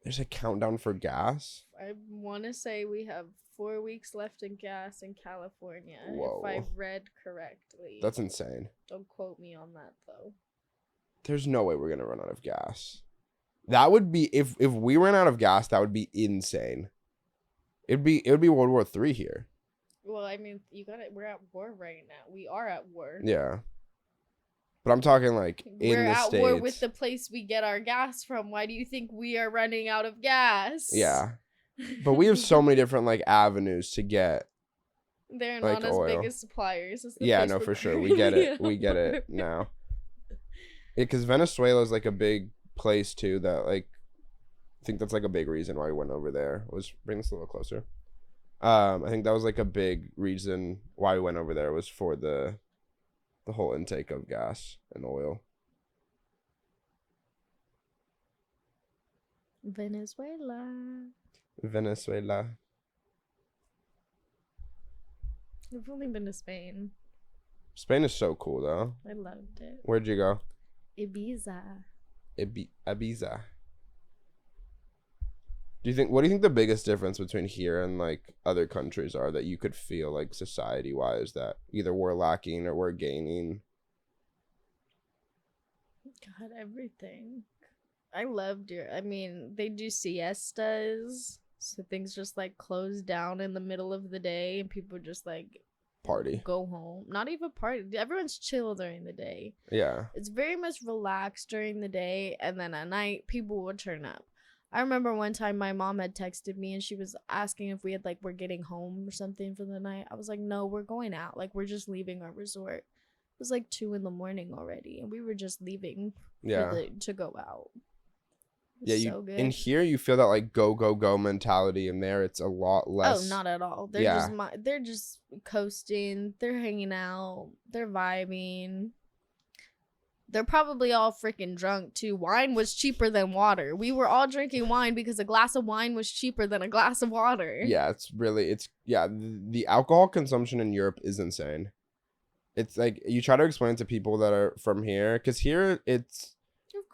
There's a countdown for gas. I want to say we have 4 weeks left in gas in California. Whoa. If I've read correctly. That's insane. Don't quote me on that though. There's no way we're gonna run out of gas. That would be if we ran out of gas. That would be insane. It would be World War III here. Well, I mean, you got it. We're at war right now. We are at war. Yeah. But I'm talking like in We're the at States. war with the place we get our gas from. Why do you think we are running out of gas? Yeah. But we have so many different like avenues to get. They're like, not as big oil. as suppliers. As the Yeah, place no, we're for sure. We get it. currently We get it at. now. Yeah, because Venezuela is like a big place too. That like, I think that's like a big reason why we went over there. Was bring this a little closer. I think that was like a big reason why we went over there was for the whole intake of gas and oil. Venezuela. Venezuela. We've only been to Spain. Spain is so cool though. I loved it. Where'd you go? Ibiza. Ibiza. What do you think the biggest difference between here and like other countries are that you could feel like society wise that either we're lacking or we're gaining? God, everything. I loved I mean, they do siestas. So things just like close down in the middle of the day and people just like Party. go home. Not even party. Everyone's chill during the day. Yeah. It's very much relaxed during the day, and then at night people would turn up. I remember one time my mom had texted me and she was asking if we had we're getting home or something for the night. I was like, no, we're going out. Like, we're just leaving our resort. It was like 2 a.m. already, and we were just leaving to go out. Yeah, So good. in here you feel that like go go go mentality, and there it's a lot less. Oh, not at all. They're just coasting. They're hanging out. They're vibing. They're probably all freaking drunk too. Wine was cheaper than water. We were all drinking wine because a glass of wine was cheaper than a glass of water. Yeah, the alcohol consumption in Europe is insane. It's like you try to explain it to people that are from here, because here it's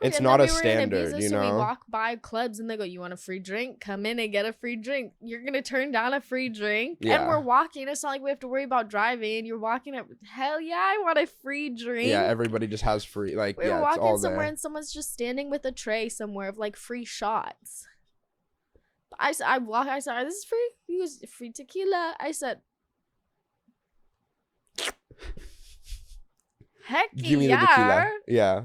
And not then a we were in standard, Ibiza, you so know? we walk by clubs and they go, you want a free drink? Come in and get a free drink. You're going to turn down a free drink? Yeah. And we're walking. It's not like we have to worry about driving. You're walking up. Hell yeah, I want a free drink. Yeah, everybody just has free, like, We yeah, were it's all walking somewhere there. and someone's just standing with a tray somewhere of like free shots. I said, this is free? He goes, free tequila. I said, heck Give me yeah. the tequila. Yeah.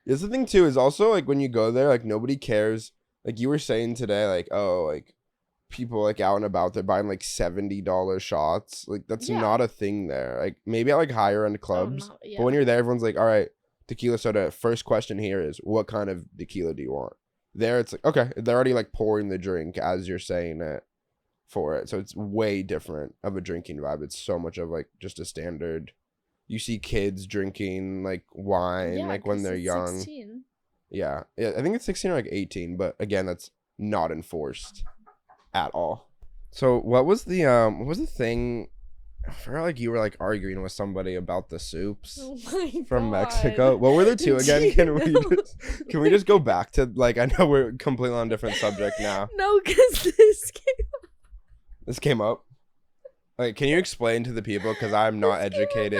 That's the thing too, is also like when you go there, like nobody cares. Like you were saying today, like, oh, like people like out and about, they're buying like $70 shots. Like that's Yeah. not a thing there. Like maybe at like higher end clubs. no, yeah. But when you're there, everyone's like, all right, tequila soda. First question here is, what kind of tequila do you want? There it's like, okay, they're already like pouring the drink as you're saying it for it. So it's way different of a drinking vibe. It's so much of like just a standard. You see kids drinking like wine, Yeah, like when 'cause they're it's young. 16. Yeah, I think it's 16 or like 18, but again, that's not enforced at all. So what was the thing? I forgot, like you were like arguing with somebody about the soups Oh my from God. Mexico. What were the two again? Can we just go back to, like, I know we're completely on a different subject now. No, because This came up. Like, can you explain to the people, because I'm not educated.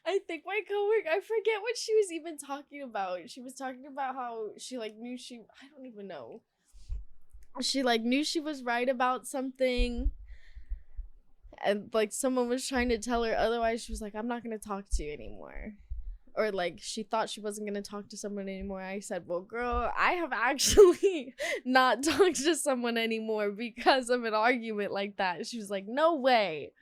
I think my coworker, I forget what she was even talking about. She was talking about how she like knew I don't even know. She like knew she was right about something. And like someone was trying to tell her otherwise. She was like, I'm not going to talk to you anymore. Or like she thought she wasn't going to talk to someone anymore. I said, well, girl, I have actually not talked to someone anymore because of an argument like that. She was like, no way.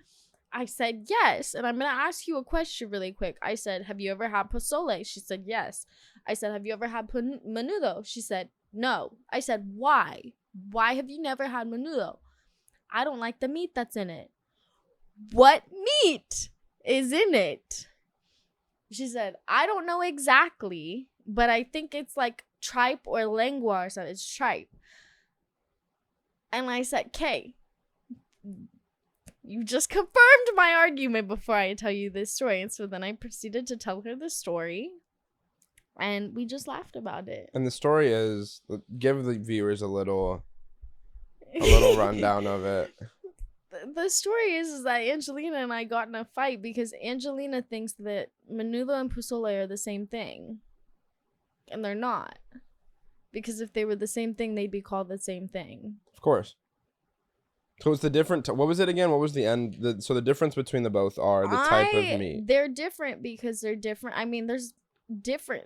I said, yes. And I'm going to ask you a question really quick. I said, have you ever had pozole? She said, yes. I said, have you ever had menudo? She said, no. I said, why? Why have you never had menudo? I don't like the meat that's in it. What meat is in it? She said, I don't know exactly, but I think it's like tripe or lengua or something. It's tripe. And I said, Kay, you just confirmed my argument before I tell you this story. And so then I proceeded to tell her the story. And we just laughed about it. And the story is, give the viewers a little rundown of it. The story is that Angelina and I got in a fight because Angelina thinks that menudo and pozole are the same thing. And they're not. Because if they were the same thing, they'd be called the same thing. Of course. So it's the different... what was it again? What was the end? So the difference between the both are the type of meat. They're different because they're different. I mean, there's different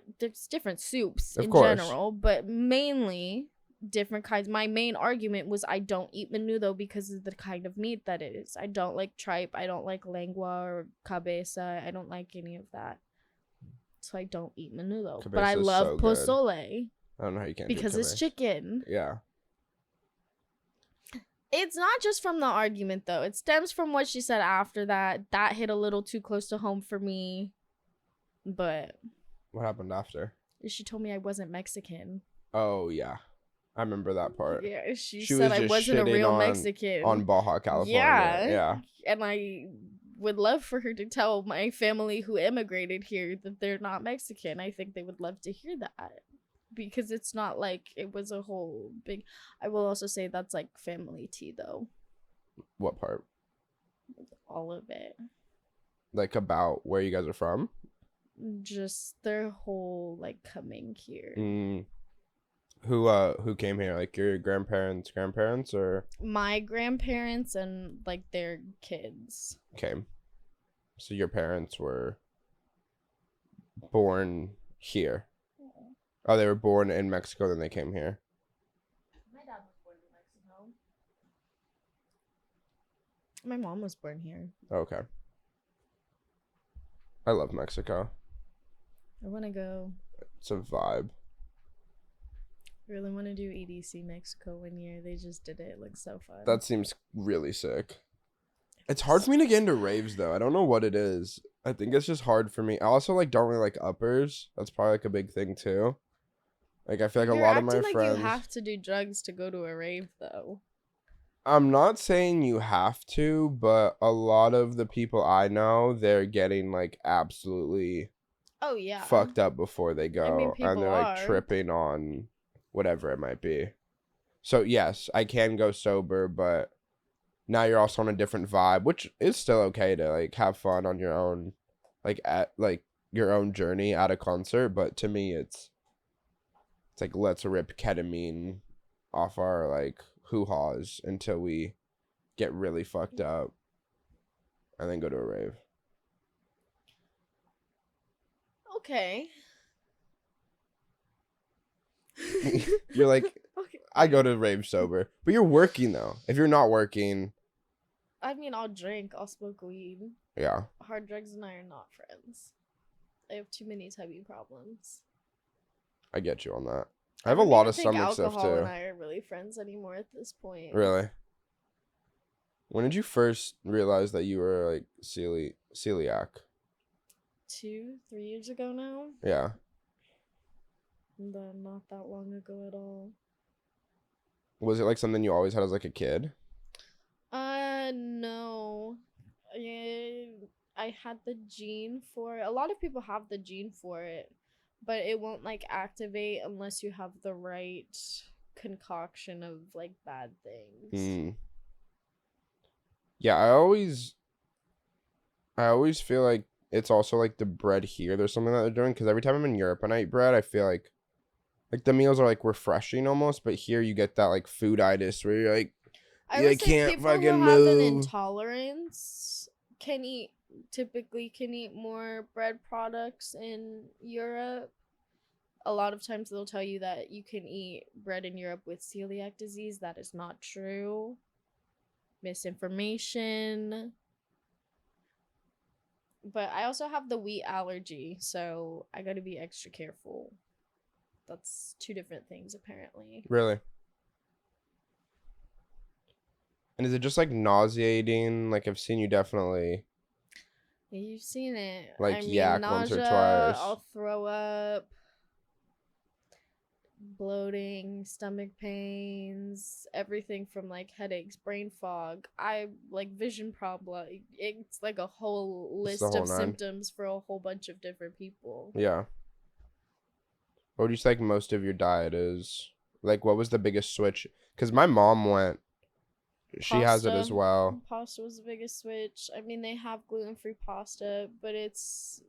soups in course. general. But mainly... different kinds. My main argument was I don't eat menudo because of the kind of meat that it is. I don't like tripe. I don't like lengua or cabeza. I don't like any of that. So I don't eat menudo. But I love pozole. I don't know how you can't because do it's chicken. Yeah. It's not just from the argument though. It stems from what she said after that. That hit a little too close to home for me. But what happened after? She told me I wasn't Mexican. Oh yeah. I remember that part. Yeah, she said I wasn't a real Mexican. On Baja, California. Yeah. And I would love for her to tell my family who immigrated here that they're not Mexican. I think they would love to hear that. Because it's not like it was a whole big... I will also say that's like family tea, though. What part? All of it. Like about where you guys are from? Just their whole, like, coming here. Who came here? Like your grandparents, or? My grandparents and, like, their kids. Okay. So your parents were born here. Oh, they were born in Mexico, then they came here. My dad was born in Mexico. My mom was born here. Okay. I love Mexico. I want to go. It's a vibe. I really want to do EDC Mexico one year. They just did it. It looks so fun. That seems really sick. It's hard for me to get into raves, though. I don't know what it is. I think it's just hard for me. I also, like, don't really like uppers. That's probably, like, a big thing, too. Like, I feel like a lot of my friends... You're acting like you have to do drugs to go to a rave, though. I'm not saying you have to, but a lot of the people I know, they're getting, like, absolutely... Oh, yeah. Fucked up before they go. I mean, and they're, like, tripping on whatever it might be. So, yes, I can go sober, but now you're also on a different vibe, which is still okay to, like, have fun on your own, like, at, like, your own journey at a concert. But to me, it's like, let's rip ketamine off our, like, hoo-haws until we get really fucked up and then go to a rave. Okay. You're like, okay. I go to rave sober. But you're working, though. If you're not working... I mean, I'll drink. I'll smoke weed. Yeah. Hard drugs and I are not friends. I have too many tummy problems. I get you on that. I have a lot of stomach stuff, too. Alcohol and I are really friends anymore at this point. Really? When did you first realize that you were, like, celiac? 2-3 years ago now. Yeah. But not that long ago at all. Was it, like, something you always had as, like, a kid? No. I had the gene for it. A lot of people have the gene for it, but it won't, like, activate unless you have the right concoction of, like, bad things. Yeah, I always feel like it's also like the bread here. There's something that they're doing because every time I'm in Europe and I eat bread, I feel like the meals are like refreshing almost, but here you get that like fooditis where you're like, I you would say can't people who fucking have an move. intolerance typically can eat more bread products in Europe. A lot of times they'll tell you that you can eat bread in Europe with celiac disease. That is not true. Misinformation. But I also have the wheat allergy, so I gotta be extra careful. That's two different things, apparently. Really? And is it just like nauseating? Like I've seen you definitely Yeah, you've seen it. like I mean, yak once or nausea, twice. I'll throw up, bloating, stomach pains, everything from like headaches, brain fog. I like vision problem. It's like a whole It's the list whole of nine. symptoms for a whole bunch of different people. Yeah. What would you say like most of your diet is? Like what was the biggest switch? Because my mom went. She has it as well. Pasta was the biggest switch. I mean, they have gluten-free pasta, but it's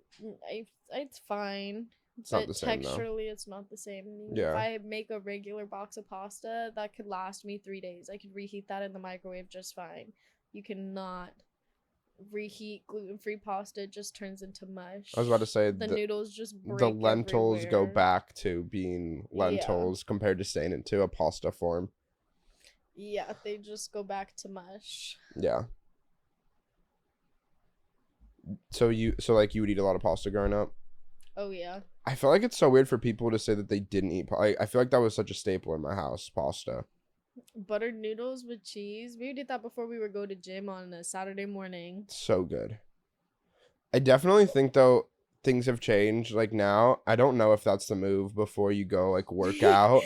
fine. It's not the same, though. Texturally, it's not the same. Yeah. If I make a regular box of pasta, that could last me 3 days. I could reheat that in the microwave just fine. You cannot reheat gluten-free pasta. It just turns into mush. I was about to say the noodles just break the lentils go everywhere. back to being lentils compared to staying into a pasta form. Yeah, they just go back to mush. Yeah. So you would eat a lot of pasta growing up? Oh yeah. I feel like it's so weird for people to say that they didn't eat. I feel like that was such a staple in my house, pasta. Buttered noodles with cheese. We did that before we would go to gym on a Saturday morning. So good. I definitely think though things have changed. Like now, I don't know if that's the move before you go like work out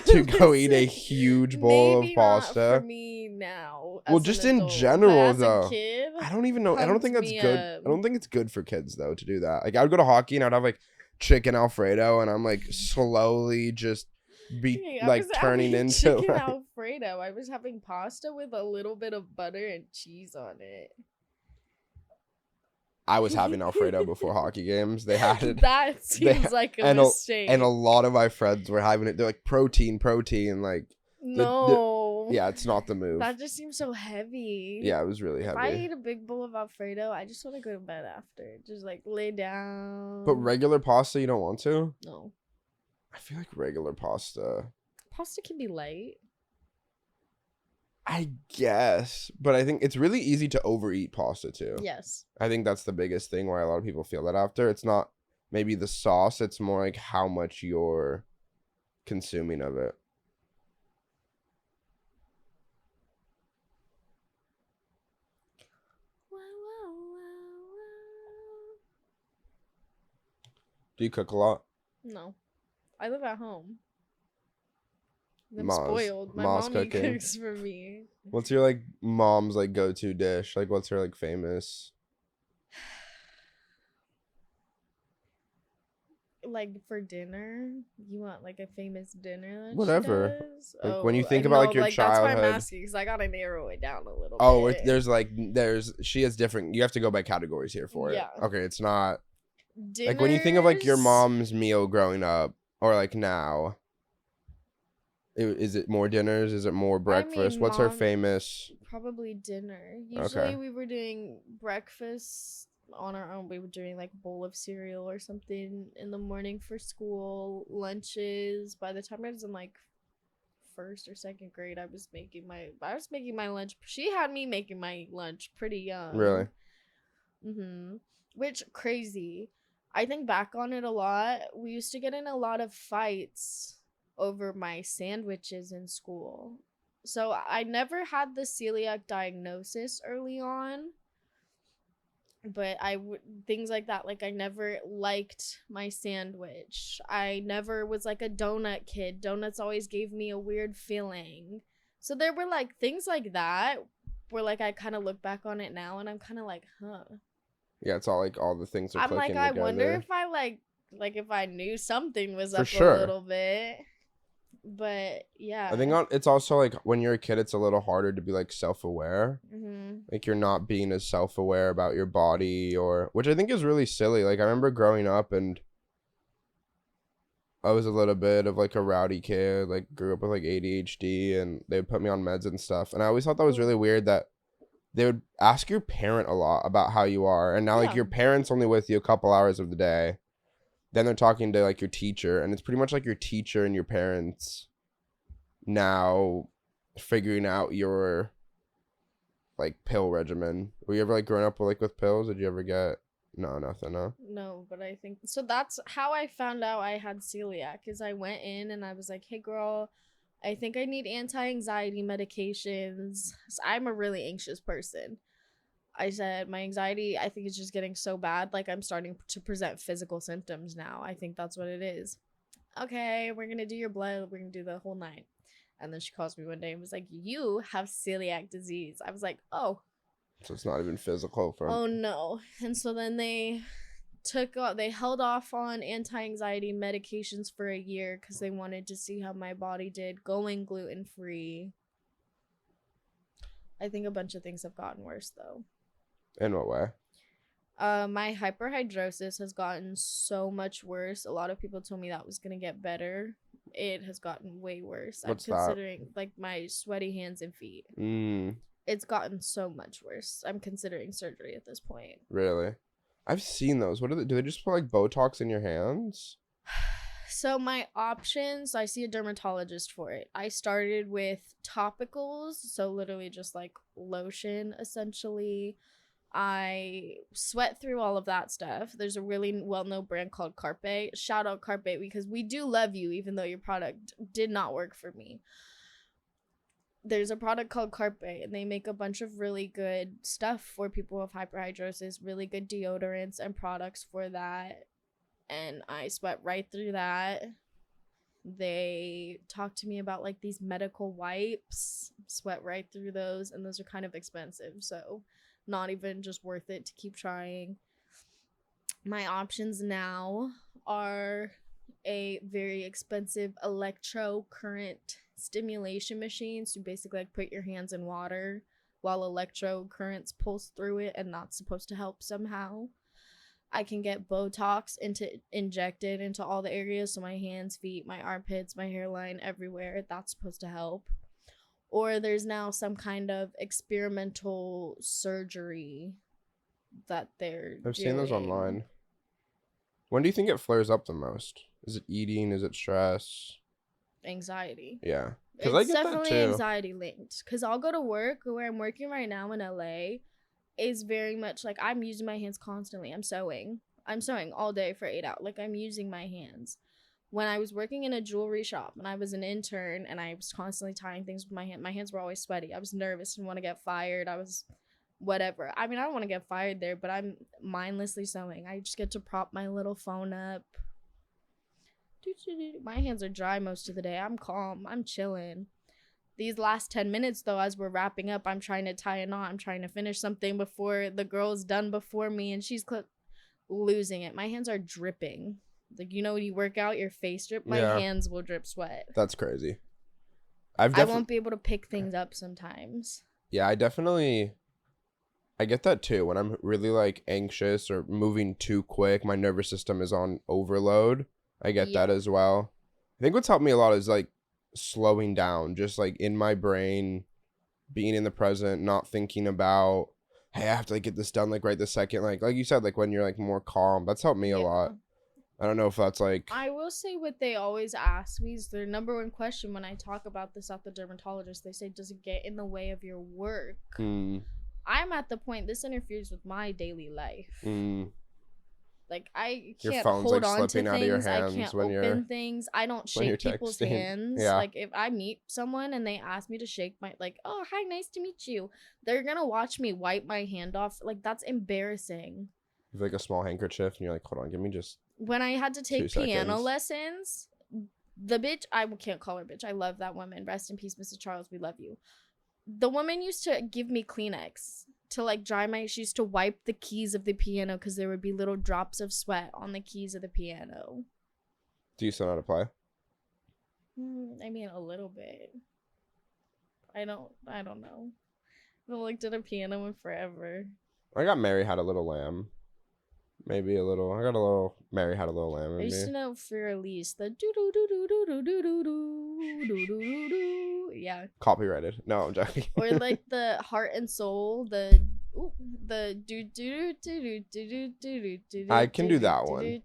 to go eat a huge bowl Maybe of pasta. Not for me now. Well, as just an in adult, general, but as though. A kid, I don't even know. I don't pumped think that's me good. up. I don't think it's good for kids though to do that. Like I would go to hockey and I'd have like chicken Alfredo, and I'm like slowly just turning into chicken like, Alfredo. I was having pasta with a little bit of butter and cheese on it. I was having Alfredo before hockey games. They had it. That seems like a mistake. And a lot of my friends were having it. They're like protein, like no. yeah, it's not the move. That just seems so heavy. Yeah, it was really heavy. If I eat a big bowl of Alfredo, I just want to go to bed after. Just like lay down. But regular pasta, you don't want to? No. I feel like regular pasta. Pasta can be light. I guess, but I think it's really easy to overeat pasta too. Yes. I think that's the biggest thing why a lot of people feel that after. It's not maybe the sauce, it's more like how much you're consuming of it. Do you cook a lot? No. I live at home. I'm Ma's- spoiled. My Ma's mommy cooking. cooks for me. What's your like mom's like go-to dish? Like what's her like famous? Like for dinner, you want like a famous dinner that Whatever. she does? Like, when you think about, like, your That's why childhood- I'm asking, because I gotta narrow it down a little Oh, bit. she has different. You have to go by categories here for it. Yeah. Okay, it's not Dinners, like when you think of like your mom's meal growing up or like now. Is it more dinners? Is it more breakfast? What's her Mom- famous? Probably dinner. Usually we were doing breakfast on our own. We were doing like a bowl of cereal or something in the morning for school. Lunches. By the time I was in like first or second grade, I was making my lunch. She had me making my lunch pretty young. Really? Which crazy. I think back on it a lot. We used to get in a lot of fights over my sandwiches in school. So I never had the celiac diagnosis early on. But things like that, like I never liked my sandwich. I never was like a donut kid. Donuts always gave me a weird feeling. So there were like things like that where like I kind of look back on it now and I'm kind of like, huh. Yeah, it's all like all the things are I'm clicking like, I together. wonder if I like if I knew something was For up sure. a little bit. But yeah. I think it's also like when you're a kid, it's a little harder to be like self-aware. Like you're not being as self-aware about your body, or which I think is really silly. Like I remember growing up and I was a little bit of like a rowdy kid, like grew up with like ADHD, and they would put me on meds and stuff. And I always thought that was really weird that they would ask your parent a lot about how you are. And now like your parents only with you a couple hours of the day. Then they're talking to like your teacher, and it's pretty much like your teacher and your parents now figuring out your like pill regimen. Were you ever like growing up with pills? Did you ever get nothing, no? No, but I think so. That's how I found out I had celiac. Is I went in and I was like, "Hey, girl, I think I need anti-anxiety medications. I'm a really anxious person." I said, "My anxiety, I think it's just getting so bad. Like I'm starting to present physical symptoms now. I think that's what it is." Okay, we're gonna do your blood. We're gonna do the whole night. And then she calls me one day and was like, "You have celiac disease." I was like, "Oh." So it's not even physical from. Oh no. And so then they held off on anti-anxiety medications for a year because they wanted to see how my body did going gluten-free. I think a bunch of things have gotten worse though. In what way? My hyperhidrosis has gotten so much worse. A lot of people told me that was gonna get better. It has gotten way worse. What's I'm considering like my sweaty hands and feet. It's gotten so much worse. I'm considering surgery at this point. Really? I've seen those. What do they just put like Botox in your hands? So my options, I see a dermatologist for it. I started with topicals, so literally just like lotion essentially. I sweat through all of that stuff. There's a really well-known brand called Carpe. Shout out Carpe because we do love you even though your product did not work for me. There's a product called Carpe and they make a bunch of really good stuff for people with hyperhidrosis, really good deodorants and products for that. And I sweat right through that. They talked to me about like these medical wipes, sweat right through those, and those are kind of expensive, so not even just worth it to keep trying. My options now are a very expensive electrocurrent stimulation machine. So basically like put your hands in water while electro currents pulse through it, and that's supposed to help somehow. I can get Botox injected into all the areas, so my hands, feet, my armpits, my hairline, everywhere. That's supposed to help. Or there's now some kind of experimental surgery that they're I've seen those online. When do you think it flares up the most? Is it eating? Is it stress? Anxiety. Yeah. It's definitely anxiety linked. Because I'll go to work, where I'm working right now in LA, is very much like I'm using my hands constantly. I'm sewing all day for 8 hours. Like I'm using my hands. When I was working in a jewelry shop and I was an intern and I was constantly tying things with my hands were always sweaty. I was nervous and want to get fired. I was whatever. I mean, I don't want to get fired there, but I'm mindlessly sewing. I just get to prop my little phone up. My hands are dry most of the day. I'm calm. I'm chilling. These last 10 minutes, though, as we're wrapping up, I'm trying to tie a knot. I'm trying to finish something before the girl's done before me, and she's losing it. My hands are dripping. Like, you know, when you work out, your face drip. My hands will drip sweat. That's crazy. I won't be able to pick things up sometimes. Yeah, I get that too. When I'm really like anxious or moving too quick, my nervous system is on overload. I get that as well. I think what's helped me a lot is like slowing down, just like in my brain, being in the present, not thinking about, hey, I have to like get this done like right this second. Like you said, like when you're like more calm, that's helped me a lot. I don't know if that's like. I will say what they always ask me is their number one question when I talk about this at the dermatologist. They say, does it get in the way of your work? I'm at the point, this interferes with my daily life. Like, I can't hold on to things. I can't open things. I don't shake people's hands. Yeah. Like, if I meet someone and they ask me to shake oh, hi, nice to meet you. They're going to watch me wipe my hand off. Like, that's embarrassing. You have like a small handkerchief and you're like, hold on, give me just. When I had to take piano lessons, the bitch, I can't call her bitch. I love that woman. Rest in peace, Mrs. Charles. We love you. The woman used to give me Kleenex to like dry she used to wipe the keys of the piano because there would be little drops of sweat on the keys of the piano. Do you still know how to play? I mean, a little bit. I don't know. I haven't looked at a piano in forever. I got Mary Had a Little Lamb. Maybe a little. I got a little. Mary Had a Little Lamb I in used me. to know for Elise the do do do do do do do do do do do do. Yeah. Copyrighted. No, I'm joking. Or like the Heart and Soul, the do do do do do do do do. I can do that one.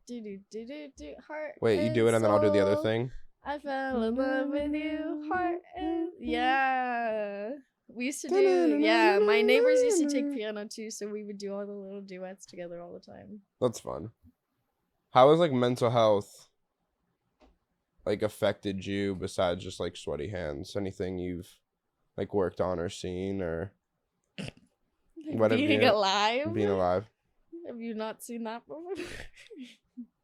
Heart. Wait, you do it and then I'll do the other soul. thing. I fell in love with you, heart and yeah. We used to do my neighbors used to take piano too, so we would do all the little duets together all the time. That's fun. How has like mental health like affected you besides just like sweaty hands? Anything you've like worked on or seen or what have Being you alive. being alive? Have you not seen that before?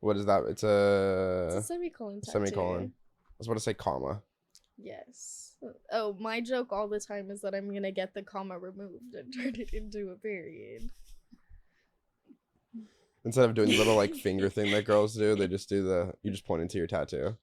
What is that? It's It's a a semicolon tattoo. semicolon. I was about to say comma. Yes. Oh, my joke all the time is that I'm gonna get the comma removed and turn it into a period. Instead of doing the little like finger thing that girls do, they just do you just point into your tattoo.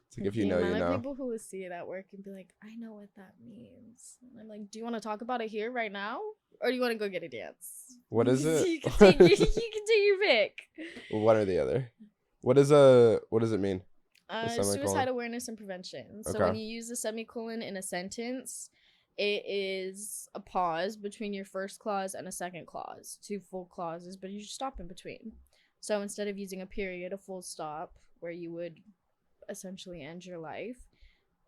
It's like if you know, you know. People who will see it at work and be like, I know what that means. And I'm like, do you want to talk about it here right now? Or do you want to go get a dance? What is it? you can take your pick. One or the other. What does it mean? Suicide awareness and prevention. So when you use a semicolon in a sentence, it is a pause between your first clause and a second clause. 2 full clauses, but you just stop in between. So instead of using a period, a full stop, where you would essentially end your life,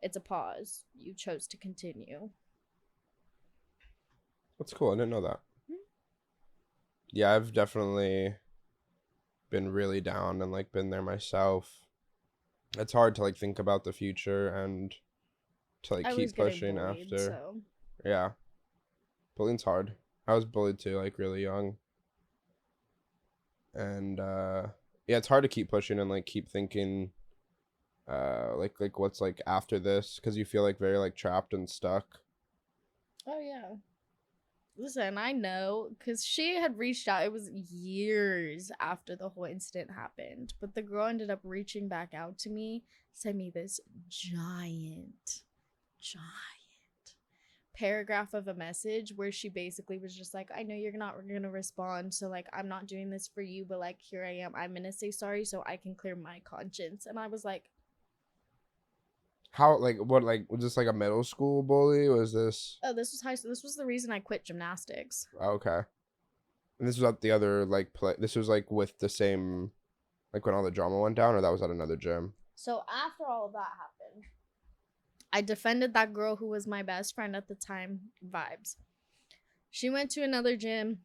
it's a pause. You chose to continue. That's cool. I didn't know that. Yeah, I've definitely been really down and like been there myself. It's hard to like think about the future and to like keep pushing bullied, after. So. Yeah. Bullying's hard. I was bullied too, like really young. And yeah, it's hard to keep pushing and like keep thinking like what's like after this, because you feel like very like trapped and stuck. Oh yeah. Listen, I know, because she had reached out. It was years after the whole incident happened, but the girl ended up reaching back out to me, sent me this giant paragraph of a message where she basically was just like, I know you're not gonna respond, so like I'm not doing this for you, but like here I am. I'm gonna say sorry so I can clear my conscience. And I was like, how, like, what, like, was this like a middle school bully? Was this? Oh, this was high school. This was the reason I quit gymnastics. Okay. And this was at the other, like, play. This was, like, with the same, like, when all the drama went down, or that was at another gym? So after all of that happened, I defended that girl who was my best friend at the time, Vibes. She went to another gym.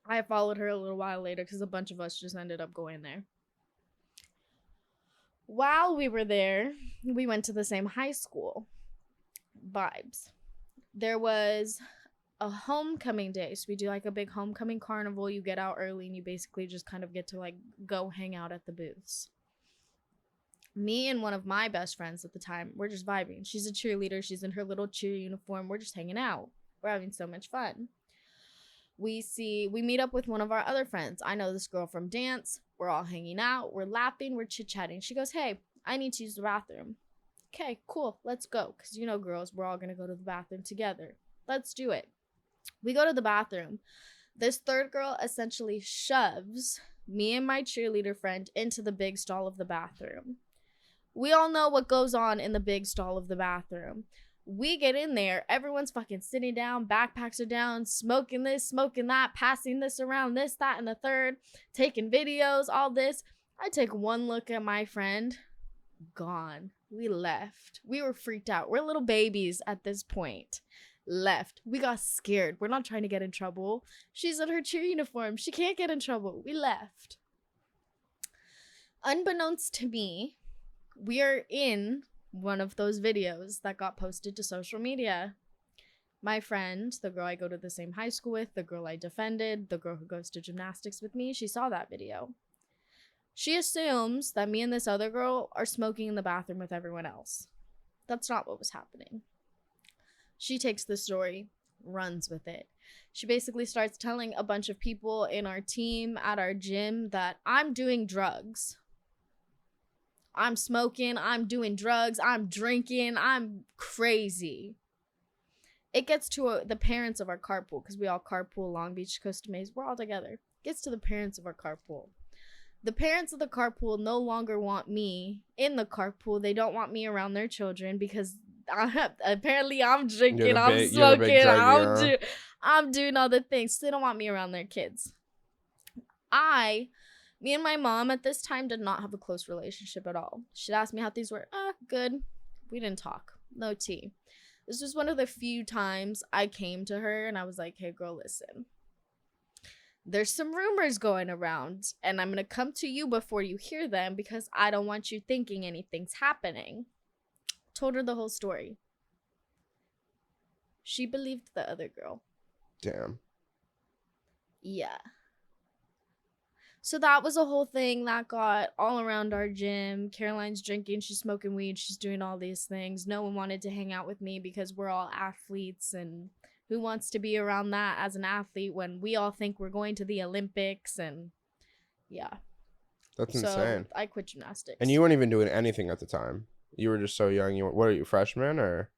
I followed her a little while later because a bunch of us just ended up going there. While we were there, we went to the same high school, Vibes. There was a homecoming day. So we do like a big homecoming carnival. You get out early and you basically just kind of get to like go hang out at the booths. Me and one of my best friends at the time, we're just vibing. She's a cheerleader. She's in her little cheer uniform. We're just hanging out. We're having so much fun. We meet up with one of our other friends. I know this girl from dance. We're all hanging out. We're laughing. We're chit-chatting. She goes, hey, I need to use the bathroom. Okay, cool. Let's go. Because, you know, girls, we're all going to go to the bathroom together. Let's do it. We go to the bathroom. This third girl essentially shoves me and my cheerleader friend into the big stall of the bathroom. We all know what goes on in the big stall of the bathroom. We get in there, everyone's fucking sitting down, backpacks are down, smoking this, smoking that, passing this around, this, that, and the third, taking videos, all this. I take one look at my friend, gone. We left. We were freaked out. We're little babies at this point. Left. We got scared. We're not trying to get in trouble. She's in her cheer uniform. She can't get in trouble. We left. Unbeknownst to me, we are in one of those videos that got posted to social media. My friend, the girl I go to the same high school with, the girl I defended, the girl who goes to gymnastics with me, she saw that video. She assumes that me and this other girl are smoking in the bathroom with everyone else. That's not what was happening. She takes the story, runs with it. She basically starts telling a bunch of people in our team at our gym that I'm doing drugs. I'm smoking, I'm doing drugs, I'm drinking, I'm crazy. It gets to the parents of our carpool, because we all carpool Long Beach, Costa Mesa. We're all together. It gets to the parents of our carpool. The parents of the carpool no longer want me in the carpool. They don't want me around their children because apparently I'm drinking, I'm smoking, I'm doing other things. So they don't want me around their kids. Me and my mom at this time did not have a close relationship at all. She'd ask me how things were. Good. We didn't talk. No tea. This was one of the few times I came to her and I was like, hey, girl, listen. There's some rumors going around and I'm going to come to you before you hear them because I don't want you thinking anything's happening. Told her the whole story. She believed the other girl. Damn. Yeah. So that was a whole thing that got all around our gym. Caroline's drinking, she's smoking weed, she's doing all these things. No one wanted to hang out with me because we're all athletes, and who wants to be around that as an athlete when we all think we're going to the Olympics? And yeah. That's insane. I quit gymnastics. And you weren't even doing anything at the time. You were just so young. What are you, freshman or?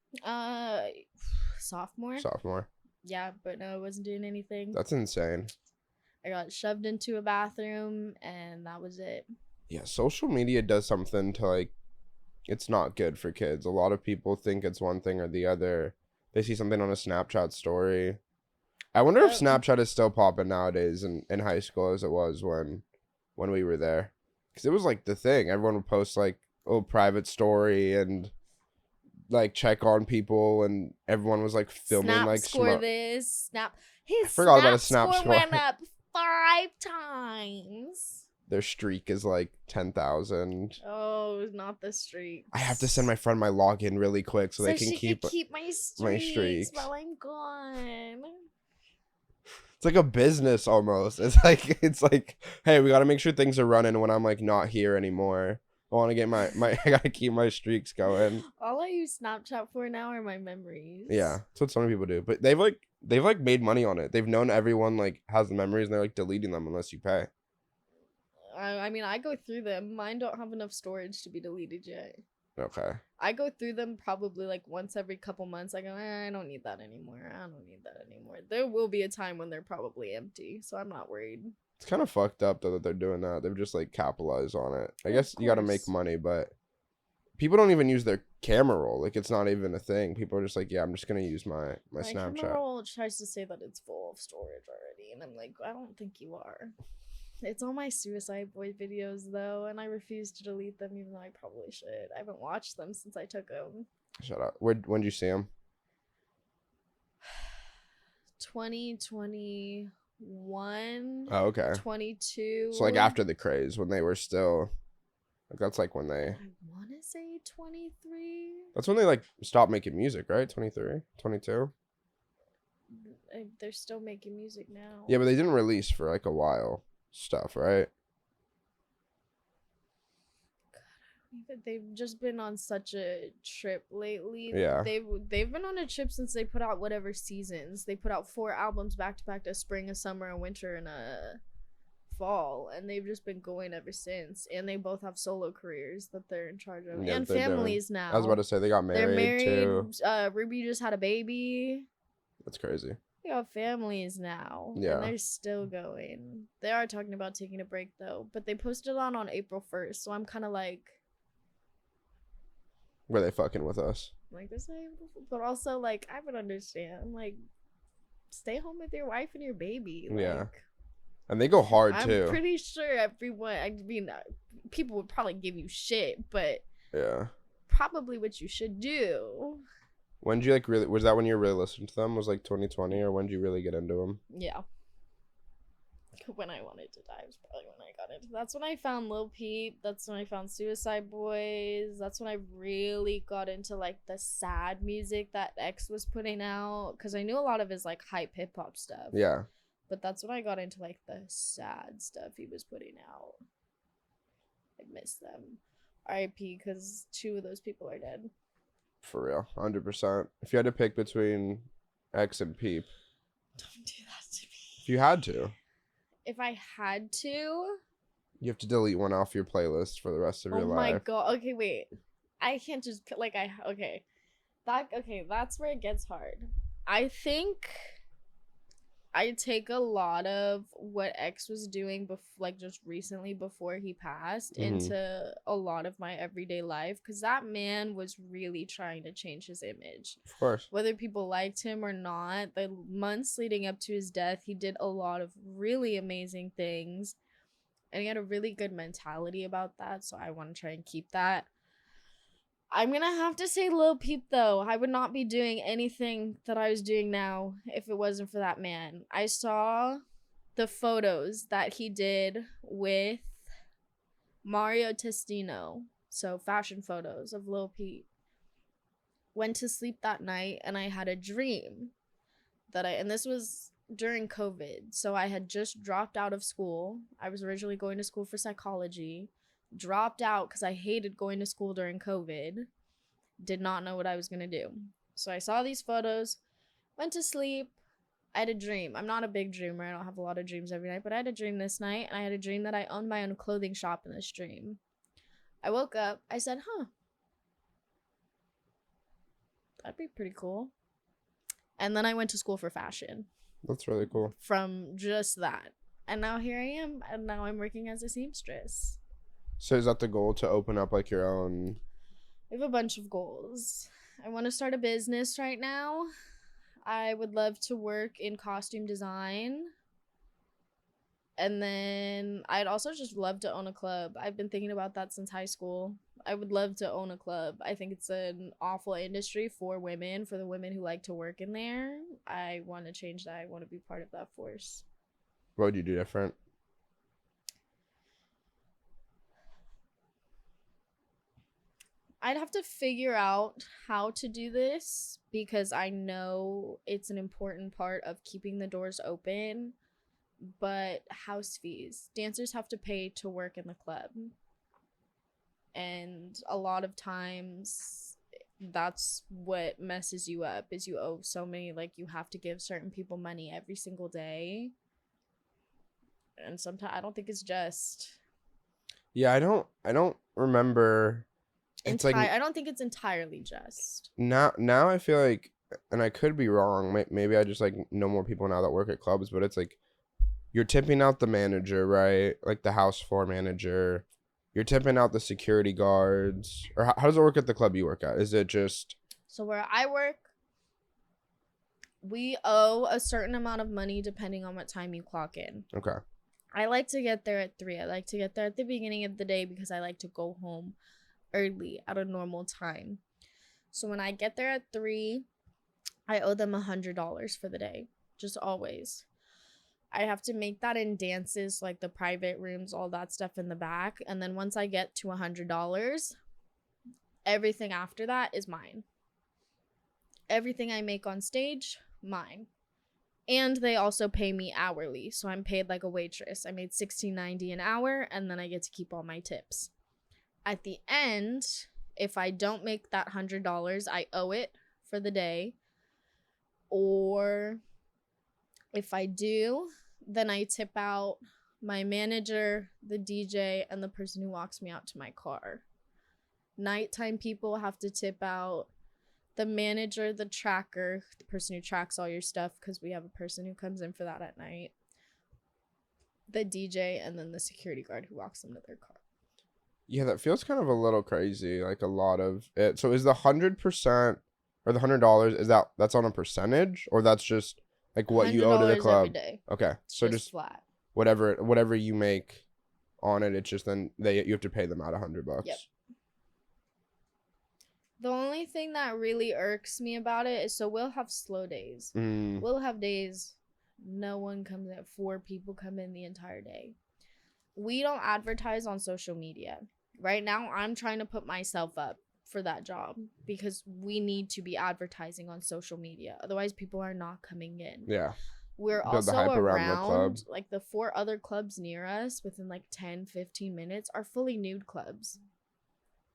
Sophomore. Sophomore. Yeah, but no, I wasn't doing anything. That's insane. I got shoved into a bathroom and that was it. Yeah, social media does something to, like, it's not good for kids. A lot of people think it's one thing or the other. They see something on a Snapchat story. I wonder if Snapchat is still popping nowadays in high school as it was when we were there. Because it was, like, the thing. Everyone would post, like, private story and, like, check on people, and everyone was, like, filming, Snap like, score this. Snap. His I forgot about a Snap score. went up 5 times. Their streak is like 10,000. Oh, not the streak. I have to send my friend my login really quick so they can keep my streaks while I'm gone. It's like a business almost. It's like, hey, we got to make sure things are running when I'm like not here anymore. I want to get my I got to keep my streaks going. All I use Snapchat for now are my memories. Yeah, that's what so many people do. But they've made money on it. They've known everyone like has the memories and they're like deleting them unless you pay. I mean, I go through them. Mine don't have enough storage to be deleted yet. Okay. I go through them probably like once every couple months. I go, I don't need that anymore. There will be a time when they're probably empty, so I'm not worried. It's kind of fucked up though that they're doing that. They've just like capitalized on it. I guess you got to make money, but people don't even use their camera roll. Like it's not even a thing. People are just like, yeah, I'm just gonna use my Snapchat. My camera roll tries to say that it's full of storage already, and I'm like, I don't think you are. It's all my Suicide Boy videos though, and I refuse to delete them, even though I probably should. I haven't watched them since I took them. Shut up. When'd you see them? 2021. Oh, okay. 22. So like after the craze, when they were still, like that's like when they. I want to say 23. That's when they like stopped making music, right? 23, 22. They're still making music now. Yeah, but they didn't release for like a while. Stuff, right? They've just been on such a trip lately. Yeah. They've been on a trip since they put out whatever seasons. They put out 4 albums back to back, a spring, a summer, a winter, and a fall, and they've just been going ever since. And they both have solo careers that they're in charge of, and families now. I was about to say they got married. They're married too. Ruby just had a baby. That's crazy. They got families now. Yeah. And they're still going. They are talking about taking a break though, but they posted on April 1st, so I'm kind of like, were they fucking with us? Like this, but also like I would understand. Like, stay home with your wife and your baby. Like, yeah. And they go hard too. I'm pretty sure everyone. I mean, people would probably give you shit, but yeah, probably what you should do. When did you like really? Was that when you really listened to them? Was like 2020, or when did you really get into them? Yeah. When I wanted to die was probably when I got into. That's when I found Lil Peep. That's when I found Suicide Boys. That's when I really got into like the sad music that X was putting out, because I knew a lot of his like hype hip hop stuff. Yeah. But that's when I got into like the sad stuff he was putting out. I miss them. R.I.P. because 2 of those people are dead. For real, 100%. If you had to pick between X and Peep, don't do that to me. If you had to. If I had to, You have to delete one off your playlist for the rest of Oh your my life. god. Okay, wait. I can't just like okay. That's where it gets hard. I think I take a lot of what X was doing like just recently before he passed Mhm. into a lot of my everyday life because that man was really trying to change his image. Of course. Whether people liked him or not, the months leading up to his death, he did a lot of really amazing things. And he had a really good mentality about that, so I want to try and keep that. I'm gonna have to say Lil Peep though. I would not be doing anything that I was doing now if it wasn't for that man. I saw the photos that he did with Mario Testino. So fashion photos of Lil Peep. Went to sleep that night and I had a dream and this was during COVID. So I had just dropped out of school. I was originally going to school for psychology. Dropped out because I hated going to school during COVID. Did not know what I was going to do. So I saw these photos, went to sleep. I had a dream. I'm not a big dreamer. I don't have a lot of dreams every night, but I had a dream this night, and I had a dream that I owned my own clothing shop in this dream. I woke up. I said, that'd be pretty cool. And then I went to school for fashion. That's really cool. From just that. And now here I am, and now I'm working as a seamstress. So is that the goal, to open up like your own? I have a bunch of goals. I want to start a business right now. I would love to work in costume design. And then I'd also just love to own a club. I've been thinking about that since high school. I would love to own a club. I think it's an awful industry for women, for the women who like to work in there. I want to change that. I want to be part of that force. What would you do different? I'd have to figure out how to do this because I know it's an important part of keeping the doors open. But house fees. Dancers have to pay to work in the club. And a lot of times that's what messes you up is you owe so many, like you have to give certain people money every single day. And sometimes I don't think it's just. Yeah, I don't remember. It's like I don't think it's entirely just. now I feel like, and I could be wrong. Maybe I just like know more people now that work at clubs, but it's like you're tipping out the manager, right? Like the house floor manager. You're tipping out the security guards. Or how does it work at the club you work at? Is it just? So where I work, we owe a certain amount of money depending on what time you clock in. Okay. I like to get there at 3. I like to get there at the beginning of the day because I like to go home early at a normal time. So when I get there at 3, I owe them $100 for the day. Just always. I have to make that in dances, like the private rooms, all that stuff in the back. And then once I get to $100, everything after that is mine. Everything I make on stage, mine. And they also pay me hourly. So I'm paid like a waitress. I made $16.90 an hour, and then I get to keep all my tips. At the end, if I don't make that $100, I owe it for the day. Or if I do, then I tip out my manager, the DJ, and the person who walks me out to my car. Nighttime people have to tip out the manager, the tracker, the person who tracks all your stuff, because we have a person who comes in for that at night, the DJ, and then the security guard who walks them to their car. Yeah, that feels kind of a little crazy. Like a lot of it. So is the 100% or the $100, that's on a percentage, or that's just like what you owe to the club? Every day. Okay, It's so just flat. whatever you make on it, it's just then you have to pay them out $100. Yep. The only thing that really irks me about it is, so we'll have slow days. We'll have days no one comes in. 4 people come in the entire day. We don't advertise on social media. Right now, I'm trying to put myself up for that job because we need to be advertising on social media. Otherwise, people are not coming in. Yeah. We're Build the also hype around the club. like the 4 other clubs near us within like 10, 15 minutes are fully nude clubs.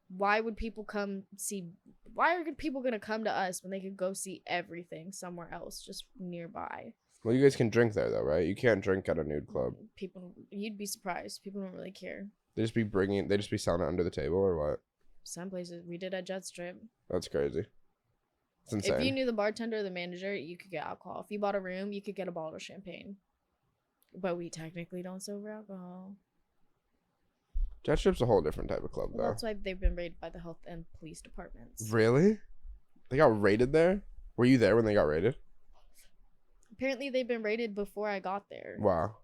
Why would people come see? Why are people going to come to us when they could go see everything somewhere else just nearby? Well, you guys can drink there though, right? You can't drink at a nude club. People, you'd be surprised. People don't really care. They just be selling it under the table or what? Some places we did at Jet Strip. That's crazy. It's insane. If you knew the bartender or the manager, you could get alcohol. If you bought a room, you could get a bottle of champagne. But we technically don't serve alcohol. Jet Strip's a whole different type of club, though. Well, that's why they've been raided by the health and police departments. Really? They got raided there? Were you there when they got raided? Apparently, they've been raided before I got there. Wow.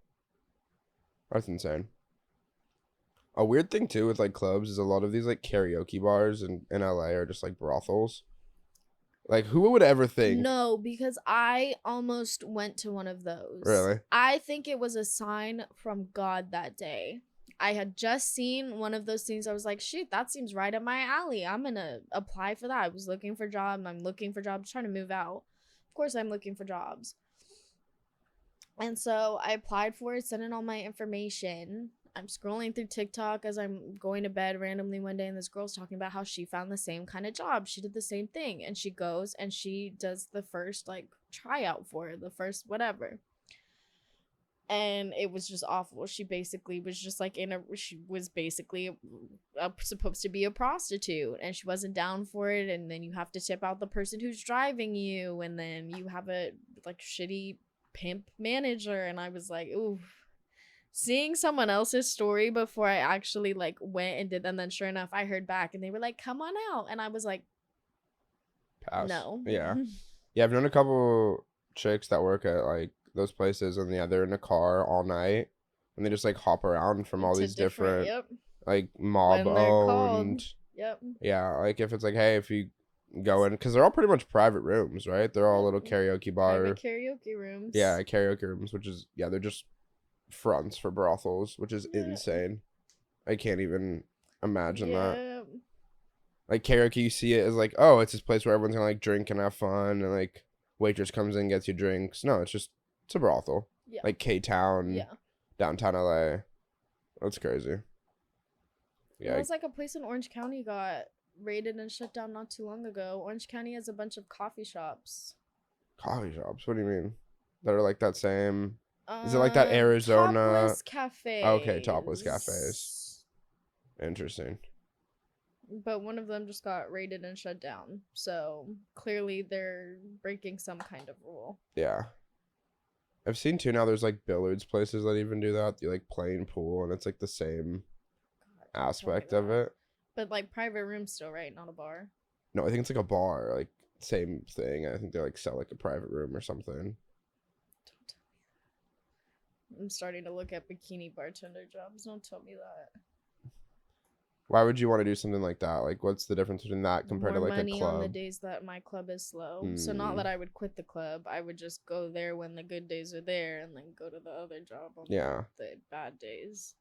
That's insane. A weird thing, too, with, like, clubs is a lot of these, like, karaoke bars in LA are just, like, brothels. Like, who would ever think? No, because I almost went to one of those. Really? I think it was a sign from God that day. I had just seen one of those things. I was like, shoot, that seems right up my alley. I'm going to apply for that. I was looking for jobs. I'm looking for jobs, trying to move out. Of course, I'm looking for jobs. And so I applied for it, sent in all my information. I'm scrolling through TikTok as I'm going to bed randomly one day, and this girl's talking about how she found the same kind of job. She did the same thing, and she goes and she does the first, like, tryout for it, the first whatever. And it was just awful. She basically was just like she was basically supposed to be a prostitute, and she wasn't down for it. And then you have to tip out the person who's driving you, and then you have a like shitty pimp manager. And I was like, ooh, seeing someone else's story before I actually like went and did, and then sure enough, I heard back, and they were like, "Come on out," and I was like, Pass. "No." Yeah. Yeah, I've known a couple chicks that work at like those places, and yeah, they're in a car all night, and they just like hop around from all To these different Yep. like mob When they're called. owned. Yep. Yeah, like if it's like, hey, if you go in, because they're all pretty much private rooms, right? They're all little karaoke bar. Private karaoke rooms. Yeah, karaoke rooms, which is they're just fronts for brothels, which is insane. I can't even imagine that. Like karaoke, you see it as like, oh, it's this place where everyone's gonna like drink and have fun, and like waitress comes in, gets you drinks. No, it's a brothel. Yeah. Like K-Town, Yeah. downtown LA. That's crazy. Yeah. It was like a place in Orange County got raided and shut down not too long ago. Orange County has a bunch of coffee shops. Coffee shops? What do you mean? That are like that same... Is it like that Arizona... Topless cafes. Okay, topless cafes. Interesting. But one of them just got raided and shut down. So clearly they're breaking some kind of rule. Yeah. I've seen too now there's like billiards places that even do that. You like playing pool and it's like the same aspect of it. But like private rooms still, right? Not a bar. No, I think it's like a bar, like same thing. I think they like sell like a private room or something. I'm starting to look at bikini bartender jobs. Don't tell me that. Why would you want to do something like that? Like, what's the difference between that compared More to like a money club? on the days that my club is slow. So not that I would quit the club. I would just go there when the good days are there, and then go to the other job on the bad days.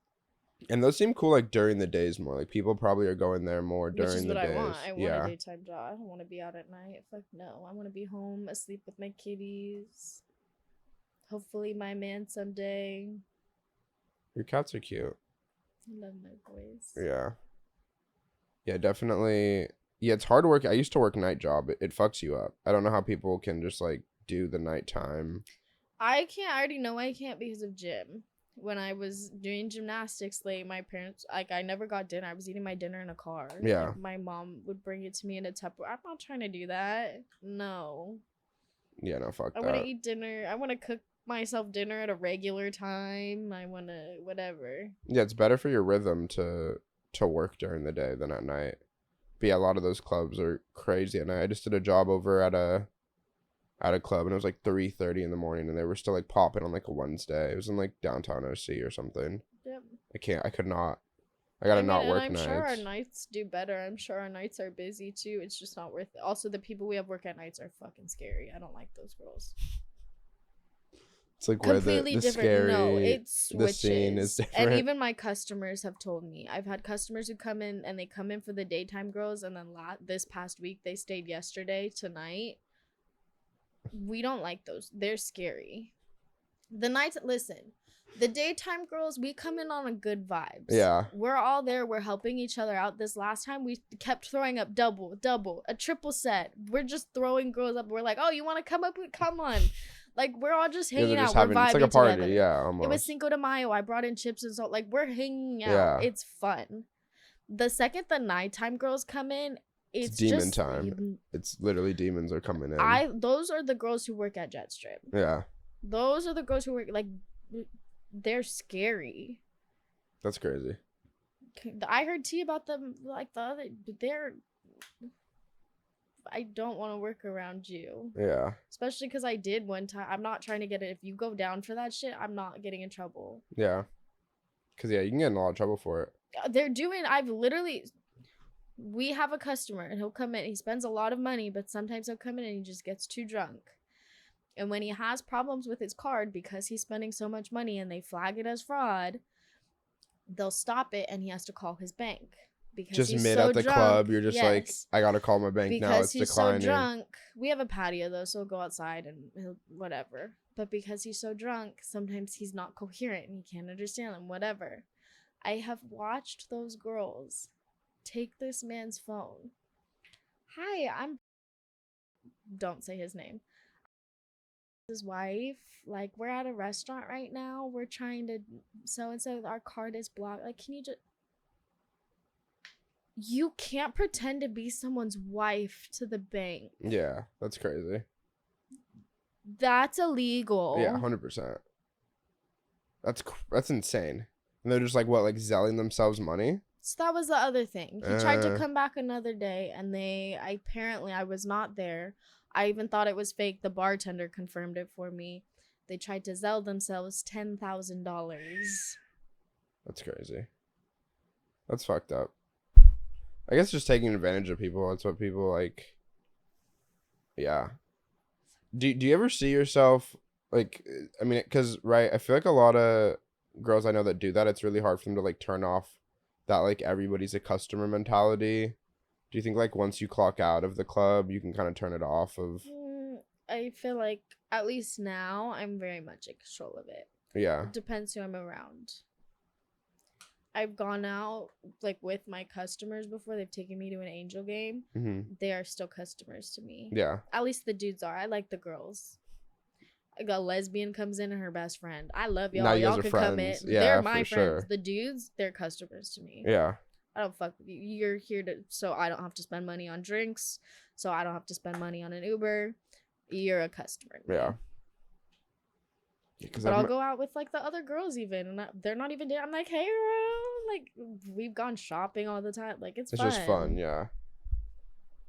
And those seem cool like during the days more. Like people probably are going there more during the days. Which is what I want. I want a daytime job. I don't want to be out at night. Fuck no. I want to be home asleep with my kitties. Hopefully my man someday. Your cats are cute. I love my boys. Yeah. Yeah, definitely. Yeah, it's hard work. I used to work night job. It fucks you up. I don't know how people can just like do the nighttime. I can't. I already know I can't because of gym. When I was doing gymnastics late, my parents, like, I never got dinner. I was eating my dinner in a car. Yeah. Like, my mom would bring it to me in a Tupperware. I'm not trying to do that. No. Yeah, no, fuck that. I want to eat dinner. I want to cook myself dinner at a regular time. I want to, whatever. Yeah, it's better for your rhythm to work during the day than at night. But yeah, a lot of those clubs are crazy at night. I just did a job over at a club, and it was like 3:30 in the morning, and they were still like popping on like a Wednesday. It was in like downtown OC or something. Yep. I could not. I gotta not work nights. I'm sure our nights do better. I'm sure our nights are busy too. It's just not worth it. Also, the people we have work at nights are fucking scary. I don't like those girls. It's like where the scary, no, it switches. The scene is different. And even my customers have told me. I've had customers who come in and they come in for the daytime girls, and then this past week they stayed yesterday tonight. We don't like those. They're scary. The nights, listen, the daytime girls, we come in on a good vibes. Yeah. We're all there. We're helping each other out. This last time, we kept throwing up double, a triple set. We're just throwing girls up. We're like, oh, you want to come up? Come on. Like, we're all just Yeah, hanging they're out. just We're having, it's like vibing a party, together. yeah, It was almost. Cinco de Mayo. I brought in chips and salt. Like, we're hanging out. Yeah. It's fun. The second the nighttime girls come in, It's it's demon just, time. It's literally demons are coming in. Those are the girls who work at Jetstrip. Yeah, Those are the girls who work, like, they're scary. that's crazy. I heard tea about them, like, the other, I don't want to work around you. Yeah. Especially because I did one time. I'm not trying to get it. If you go down for that shit, I'm not getting in trouble. Yeah. Because, yeah, you can get in a lot of trouble for it. We have a customer and he'll come in. He spends a lot of money, but sometimes he'll come in and he just gets too drunk. And when he has problems with his card because he's spending so much money and they flag it as fraud, they'll stop it and he has to call his bank. Because just he's mid so at the drunk. club, you're just like, Yes. I gotta call my bank now. Because It's he's declining. so drunk. We have a patio though, so he'll go outside and he'll whatever. But because he's so drunk, sometimes he's not coherent and he can't understand them. Whatever. I have watched those girls take this man's phone. Hi, don't say his name. His wife, like, we're at a restaurant right now. We're trying to so and so, our card is blocked. Like, can you just, you can't pretend to be someone's wife to the bank. Yeah, that's crazy. That's illegal. Yeah, 100%. That's insane. And they're just like, what, like selling themselves money? So that was the other thing. He tried to come back another day, and I was not there. I even thought it was fake. The bartender confirmed it for me. They tried to sell themselves $10,000. That's crazy. That's fucked up. I guess just taking advantage of people. That's what people like. Yeah. Do you ever see yourself like? I mean, because right, I feel like a lot of girls I know that do that. It's really hard for them to like turn off that like everybody's a customer mentality. Do you think like once you clock out of the club, you can kind of turn it off? Of I feel like at least now I'm very much in control of it. Yeah. It depends who I'm around. I've gone out like with my customers before. They've taken me to an Angel game. Mm-hmm. They are still customers to me. Yeah. At least the dudes are. I like the girls. Like a lesbian comes in and her best friend. I love y'all. Now you Y'all guys are can come in. friends. Yeah, They're my for friends. sure. The dudes, they're customers to me. Yeah. I don't fuck with you. You're here so I don't have to spend money on drinks. So I don't have to spend money on an Uber. You're a customer. Yeah. But I'll go out with like the other girls even, and they're not even there. I'm like, hey, bro, like we've gone shopping all the time. Like it's fun. just fun, yeah.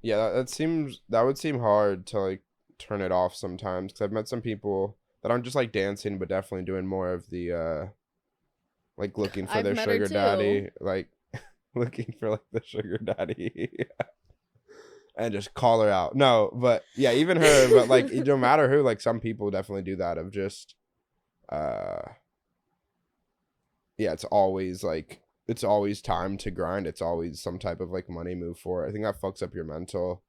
Yeah, that would seem hard to like turn it off sometimes, because I've met some people that aren't just like dancing, but definitely doing more of the like looking for their sugar daddy, like looking for like the sugar daddy. And just call her out. No, but yeah, even her, but like no matter who, like some people definitely do that of just yeah, it's always time to grind. It's always some type of like money move for it. I think that fucks up your mental.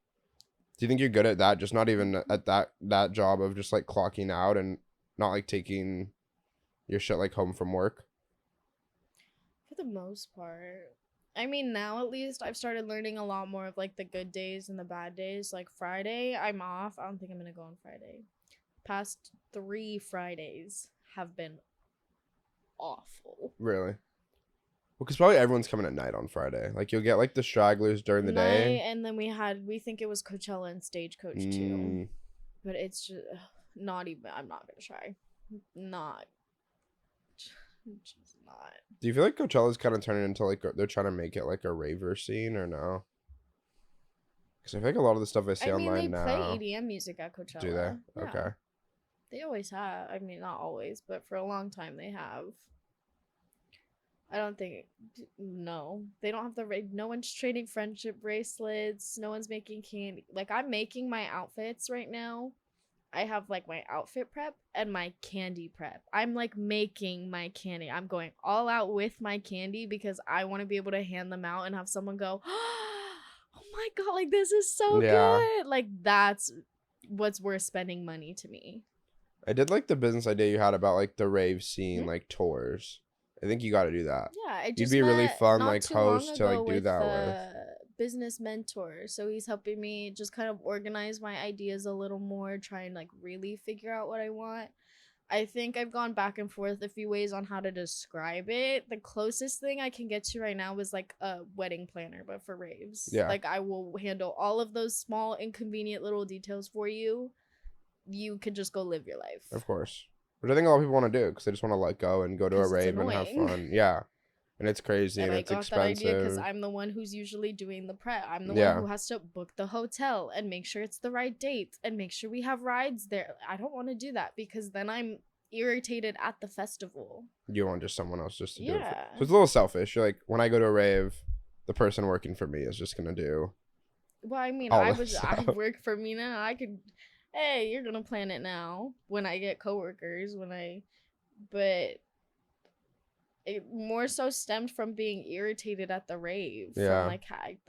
Do you think you're good at that? Just not even at that job of just like clocking out and not like taking your shit like home from work? For the most part. I mean, now at least I've started learning a lot more of like the good days and the bad days. Like Friday, I'm off. I don't think I'm gonna go on Friday. Past 3 Fridays have been awful. Really? Well, because probably everyone's coming at night on Friday. Like you'll get like the stragglers during the day, and then we think it was Coachella and Stagecoach too, but it's just not even. I'm not gonna try. Just not. Do you feel like Coachella's kind of turning into like they're trying to make it like a raver scene or no? Because I feel like a lot of the stuff I see online now. They play EDM music at Coachella. Do they? Yeah. Okay. They always have. I mean, not always, but for a long time they have. I don't think. No, they don't have the. No one's trading friendship bracelets. No one's making candy. Like I'm making my outfits right now. I have like my outfit prep and my candy prep. I'm like making my candy. I'm going all out with my candy because I want to be able to hand them out and have someone go, oh my God, like this is so good. Like that's what's worth spending money to me. I did like the business idea you had about like the rave scene, like tours. I think you got to do that. Yeah, you'd be really fun, like host to like do that with. business mentor. So he's helping me just kind of organize my ideas a little more, try and like really figure out what I want. I think I've gone back and forth a few ways on how to describe it. The closest thing I can get to right now is like a wedding planner, but for raves. Yeah. Like I will handle all of those small, inconvenient little details for you. You could just go live your life. Of course. Which I think a lot of people want to do because they just want to let go and go to a 'Cause it's rave and have annoying. fun. Yeah. And it's crazy And and I it's got that idea because expensive. I'm the one who's usually doing the prep. I'm the Yeah. one who has to book the hotel and make sure it's the right date and make sure we have rides there. I don't want to do that because then I'm irritated at the festival. You want just someone else just to do it. Yeah. So it's a little selfish. You're like, when I go to a rave, the person working for me is just going to do. Well, I mean, all I this I stuff. work for me now. I could, hey, you're gonna plan it now when I get coworkers, but it more so stemmed from being irritated at the rave. Yeah. From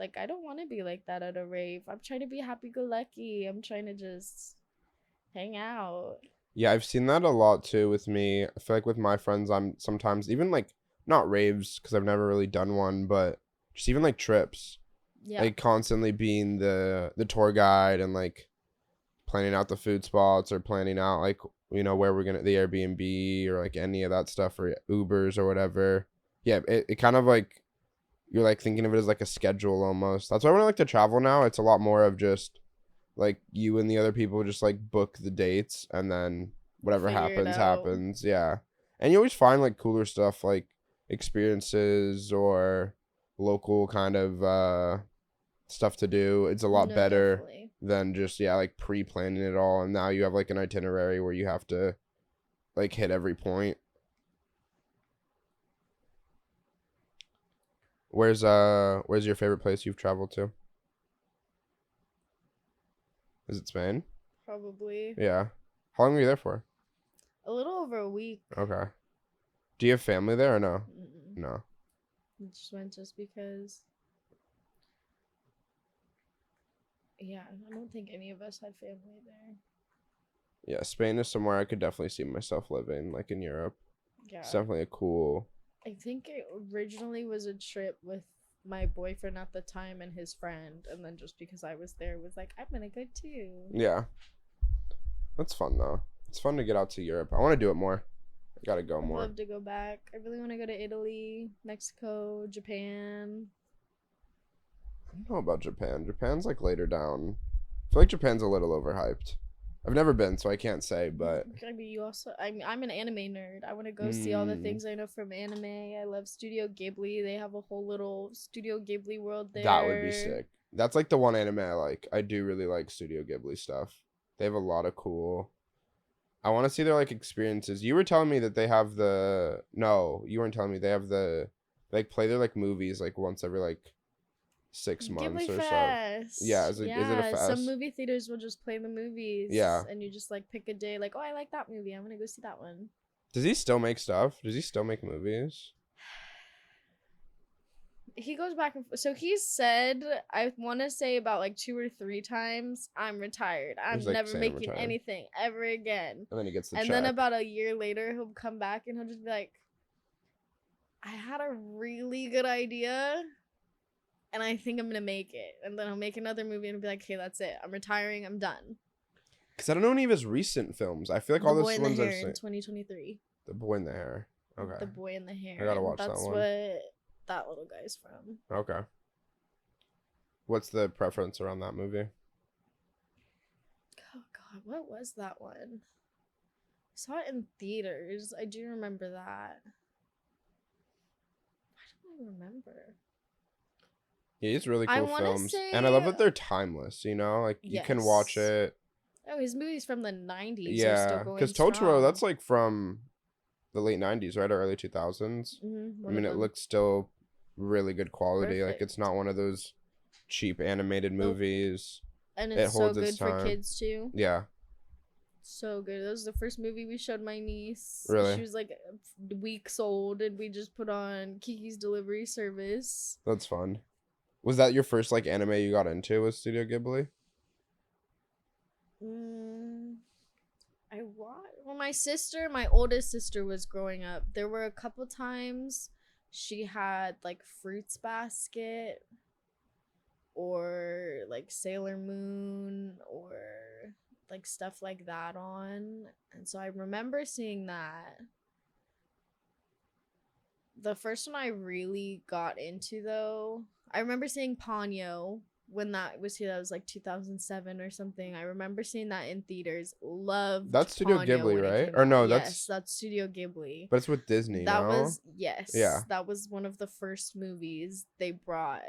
like I don't want to be like that at a rave. I'm trying to be happy-go-lucky. I'm trying to just hang out. Yeah, I've seen that a lot too with me. I feel like with my friends, I'm sometimes even like not raves because I've never really done one, but just even like trips. Yeah. Like constantly being the tour guide and like planning out the food spots or planning out like where we're gonna the Airbnb or like any of that stuff or Ubers or whatever. Yeah, it kind of like you're like thinking of it as like a schedule almost. That's why when I like to travel now, it's a lot more of just like you and the other people just like book the dates and then whatever Figure it happens out. happens. Yeah, and you always find like cooler stuff like experiences or local kind of stuff to do. It's a lot No, better definitely. than just like pre-planning it all, and now you have like an itinerary where you have to like hit every point. Where's your favorite place you've traveled to? Is it Spain? Probably Yeah. How long were you there for? a little over a week. Okay. Do you have family there or no? Mm-mm. No. I just went just because. Yeah, I don't think any of us had family there. Yeah, Spain is somewhere I could definitely see myself living, like in Europe. Yeah. It's definitely a cool. I think it originally was a trip with my boyfriend at the time and his friend, and then just because I was there was like, I'm gonna go too. Yeah. That's fun though. It's fun to get out to Europe. I want to do it more. I gotta go I'd more. love to go back. I really want to go to Italy, Mexico, Japan. I don't know about Japan. Japan's like later down. I feel like Japan's a little overhyped. I've never been, so I can't say, but I mean, you also. I'm an anime nerd. I want to go see all the things I know from anime. I love Studio Ghibli. They have a whole little Studio Ghibli world there. that would be sick. That's like the one anime I like. I do really like Studio Ghibli stuff. They have a lot of cool. I want to see their like experiences. You were telling me that they have the. No, you weren't telling me they have the. Like play their like movies like once every like 6 months Ghibli or so. Fest. Yeah, is it a fest? Some movie theaters will just play the movies. Yeah. And you just like pick a day, like, oh, I like that movie. I'm gonna go see that one. Does he still make stuff? Does he still make movies? He goes back and forth. So he said, I want to say about like 2 or 3 times, I'm retired. I'm He's, like, never saying making retired. anything ever again. And then he gets the And check. then about a year later, he'll come back and he'll just be like, I had a really good idea. And I think I'm gonna make it. And then I'll make another movie and be like, okay, that's it. I'm retiring. I'm done. Because I don't know any of his recent films. I feel like The all Boy those in the ones Hair I've in seen. 2023. The Boy in the Hair. Okay. The Boy in the Hair. I gotta watch that That's one. what that little guy's from. Okay. What's the preference around that movie? Oh God, what was that one? I saw it in theaters. I do remember that. I don't remember. Yeah, he's really I cool wanna films. say- And I love that they're timeless, you know? Like, you can watch Yes. it. Oh, his movies from the 90s are Yeah. still going Because Totoro, strong. that's like from the late 90s, right? Or early 2000s. Mhm, I mean, one of it them. looks still really good quality. Like, Perfect. it's not one of those cheap animated Nope. movies. And it it's so holds good its for time. kids too. Yeah. So good. That was the first movie we showed my niece. Really? She was like weeks old, and we just put on Kiki's Delivery Service. That's fun. Was that your first, like, anime you got into with Studio Ghibli? When my oldest sister was growing up, there were a couple times she had like Fruits Basket. or like Sailor Moon or like stuff like that on. And so I remember seeing that. The first one I really got into though, I remember seeing Ponyo when that was here. That was like 2007 or something. I remember seeing that in theaters. Loved That's Studio Ponyo Ghibli, when it right? came Or out. no, Yes, that's Studio Ghibli. but it's with Disney That now. was yes. Yeah. That was one of the first movies they brought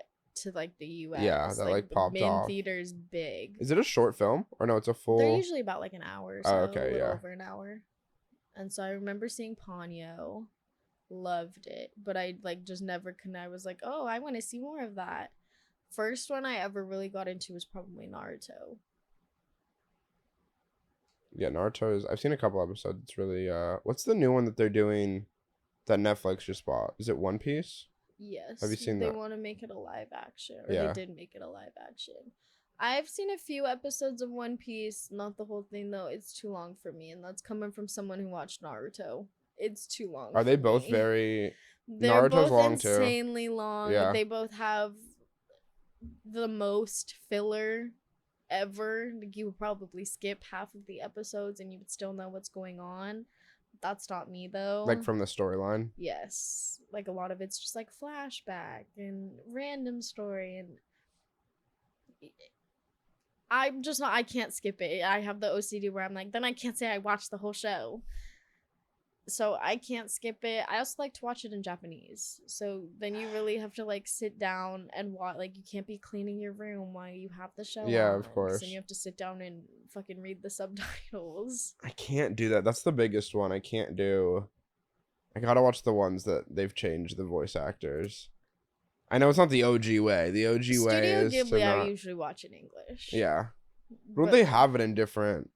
to like the US. Yeah, that like popped off. theaters big. Is it a short film or no? It's a full. They're usually about like an hour or so. Oh, okay, a little yeah. over an hour. And so I remember seeing Ponyo. Loved it, but I like just never I was like, oh, I want to see more of that. First one I ever really got into was probably Naruto. Yeah, Naruto is. I've seen a couple episodes. It's really. What's the new one that they're doing? That Netflix just bought. Is it One Piece? Yes. Have you seen they that? They want to make it a live action, or Yeah. they did make it a live action. I've seen a few episodes of One Piece, not the whole thing though. It's too long for me, and that's coming from someone who watched Naruto. It's too long. Are they for both me. very? They're Naruto's both long too. insanely long. Yeah. They both have the most filler ever. Like, you would probably skip half of the episodes and you would still know what's going on. That's not me though. Like from the storyline. Yes. Like a lot of it's just like flashback and random story, and I'm just not, I can't skip it. I have the OCD where I'm like, then I can't say I watched the whole show. So I can't skip it. I also like to watch it in Japanese. So then you really have to like sit down and watch. Like you can't be cleaning your room while you have the show. Yeah, on, of course. And you have to sit down and fucking read the subtitles. I can't do that. That's the biggest one I can't do. I gotta watch the ones that they've changed the voice actors. I know it's not the OG way. The OG way Studio is Ghibli to not... I usually watch in English. Yeah. But they have it in different...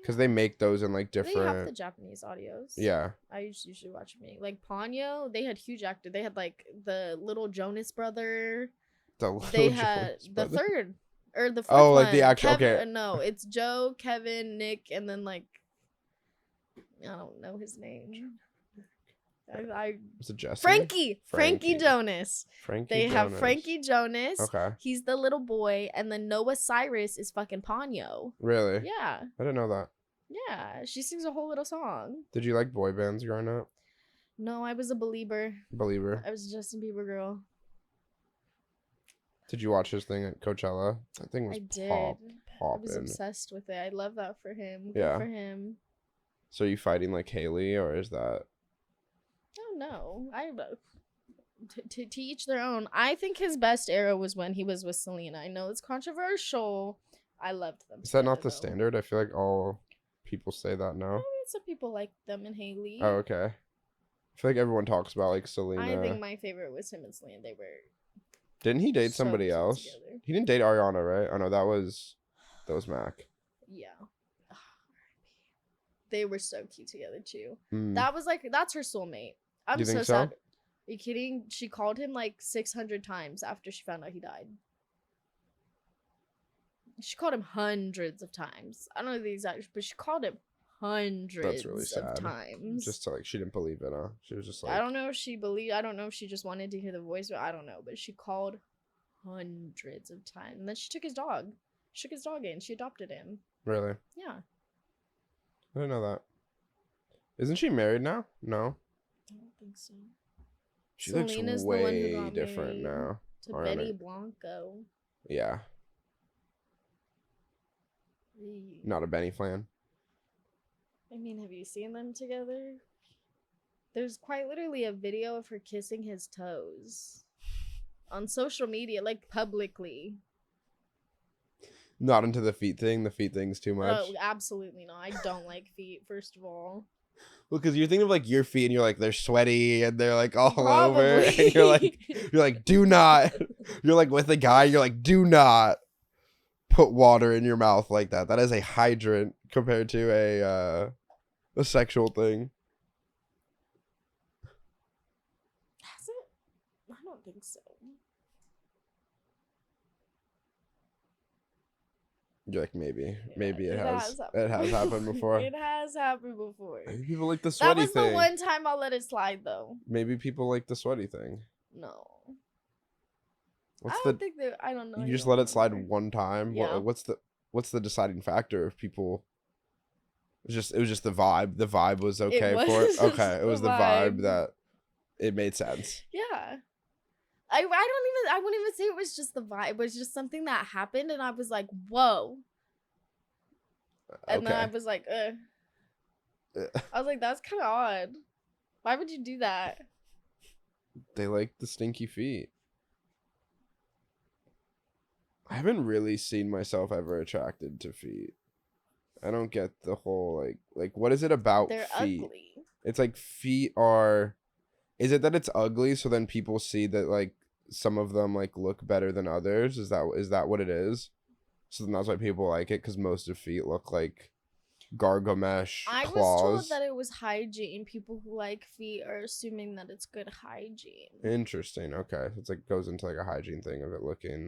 Because they make those in like different... They have the Japanese audios. Yeah. I usually watch me. Like Ponyo, they had huge actors. They had like the little Jonas brother. They had the third or the fourth Oh, like one. the actual... Kevin, Okay. No, it's Joe, Kevin, Nick, and then like I don't know his name. Was it Jesse? Frankie Jonas. They have Jonas. Frankie Jonas. Okay. He's the little boy, and then Noah Cyrus is fucking Ponyo. Really? Yeah. I didn't know that. Yeah, she sings a whole little song. Did you like boy bands growing up? No, I was a believer. Believer. I was a Justin Bieber girl. Did you watch his thing at Coachella? That thing was I did. popping. I was obsessed with it. I love that for him. Good Yeah. for him. So are you fighting like Haley, or is that... Oh no, I to each their own. I think his best era was when he was with Selena. I know it's controversial. I loved them. Is that not the together, though. standard? I feel like all people say that now. I mean, some people like them and Haley. Oh, okay. I feel like everyone talks about like Selena. I think my favorite was him and Selena. They were. Didn't he date so somebody cute else? together. He didn't date Ariana, right? Oh no, that was Mac. Yeah. They were so cute together too. Mm. That was like, that's her soulmate. I'm You so think so? sad. Are you kidding? She called him like 600 times after she found out he died. She called him hundreds of times. I don't know the exact, but she called him hundreds really sad. of times. Just to, like, she didn't believe it, huh? She was just like... I don't know if she believed. I don't know if she just wanted to hear the voice, but I don't know. But she called hundreds of times. And then she took his dog. She took his dog in. She adopted him. Really? Yeah. I didn't know that. Isn't she married now? No. I don't think so. She Selena's looks the one who way got different married now. To Ariana. Betty Blanco. Yeah. Not a Benny fan. I mean, have you seen them together? There's quite literally a video of her kissing his toes on social media, like publicly. Not into the feet thing. The feet thing's too much. Oh, absolutely not. I don't like feet, first of all. Well, because you're thinking of like your feet, and you're like they're sweaty and they're like all over, and you're like, do not. You're like with a guy. You're like, do not put water in your mouth like that. That is a hydrant compared to a sexual thing. Has it? I don't think so. You're like, maybe it it has. has It has happened before. It has happened before. Maybe people like the That sweaty was thing. the one time I'll let it slide, though. Maybe people like the sweaty thing. No. What's I the don't think that. I don't know. you I just don't let it slide remember. one time? Yeah. What's the deciding factor if people it was just the vibe. The vibe was okay was for it. just Okay, it was the the vibe vibe. that it made sense. Yeah. I wouldn't even say it was just the vibe. It was just something that happened, and I was like, whoa. And then I Okay. was like, I was like, that's kind of odd. Why would you do that? They like the stinky feet. I haven't really seen myself ever attracted to feet. I don't get the whole like what is it about They're feet? ugly. It's like feet are. Is it that it's ugly so then people see that like some of them like look better than others? Is that what it is? So then that's why people like it because most of feet look like Gargamesh I was told claws. that it was hygiene. People who like feet are assuming that it's good hygiene. Interesting. Okay, it's like goes into like a hygiene thing of it looking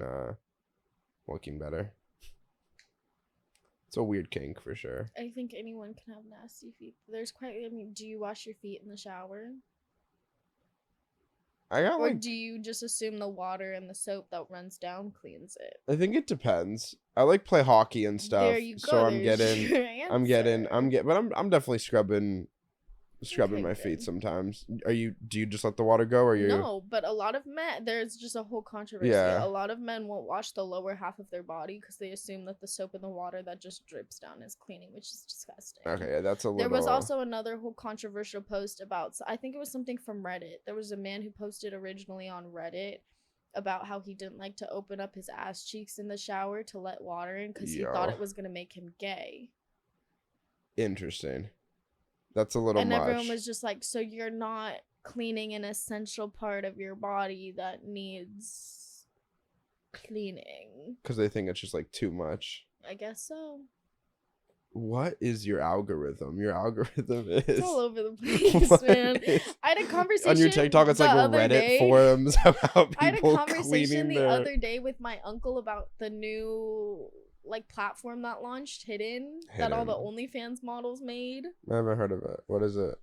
better. It's a weird kink for sure. I think anyone can have nasty feet. There's quite. I mean, do you wash your feet in the shower? I got Or like do you just assume the water and the soap that runs down cleans it? I think it depends. I like play hockey and stuff. There you go. So I'm There's getting your answer. but I'm definitely scrubbing Okay, my feet good. sometimes. Do you just let the water go or you No, but a lot of men, there's just a whole controversy. Yeah. A lot of men won't wash the lower half of their body because they assume that the soap in the water that just drips down is cleaning, which is disgusting. Okay, yeah, that's a little There was also another whole controversial post about, I think it was something from Reddit. There was a man who posted originally on Reddit about how he didn't like to open up his ass cheeks in the shower to let water in because he thought Yo. it was going to make him gay. interesting. That's a little And much. everyone was just like, so you're not cleaning an essential part of your body that needs cleaning. Because they think it's just like too much. I guess so. What is your algorithm? Your algorithm is It's all over the place, What man. is- I had a conversation on your TikTok. It's the like other Reddit day. forums about I had a people conversation cleaning the their. other day with my uncle about the new like platform that launched, Hidden, that all the OnlyFans models made. I haven't heard of it. What is it?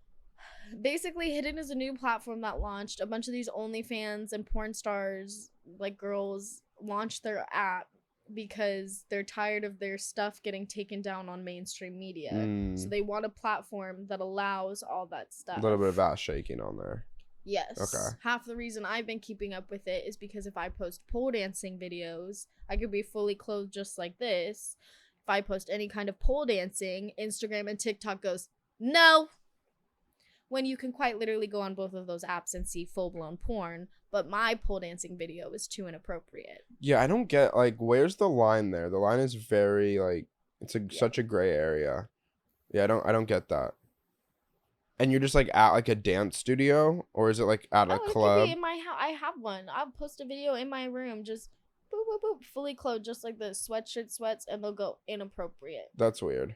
Basically, Hidden is a new platform that launched. A bunch of these OnlyFans and porn stars, like girls, launched their app because they're tired of their stuff getting taken down on mainstream media. So they want a platform that allows all that stuff. A little bit of ass shaking on there. Yes. Okay. Half the reason I've been keeping up with it is because if I post pole dancing videos, I could be fully clothed just like this. If I post any kind of pole dancing, Instagram and TikTok goes, no. When you can quite literally go on both of those apps and see full-blown porn, but my pole dancing video is too inappropriate. Yeah, I don't get like where's the line there? The line is very like such a gray area. Yeah, I don't get that. And you're just like at like a dance studio, or is it like at a It club? could be in my house. I have one. I'll post a video in my room, just boop boop boop, fully clothed, just like this, sweatshirt, sweats, and they'll go inappropriate. That's weird.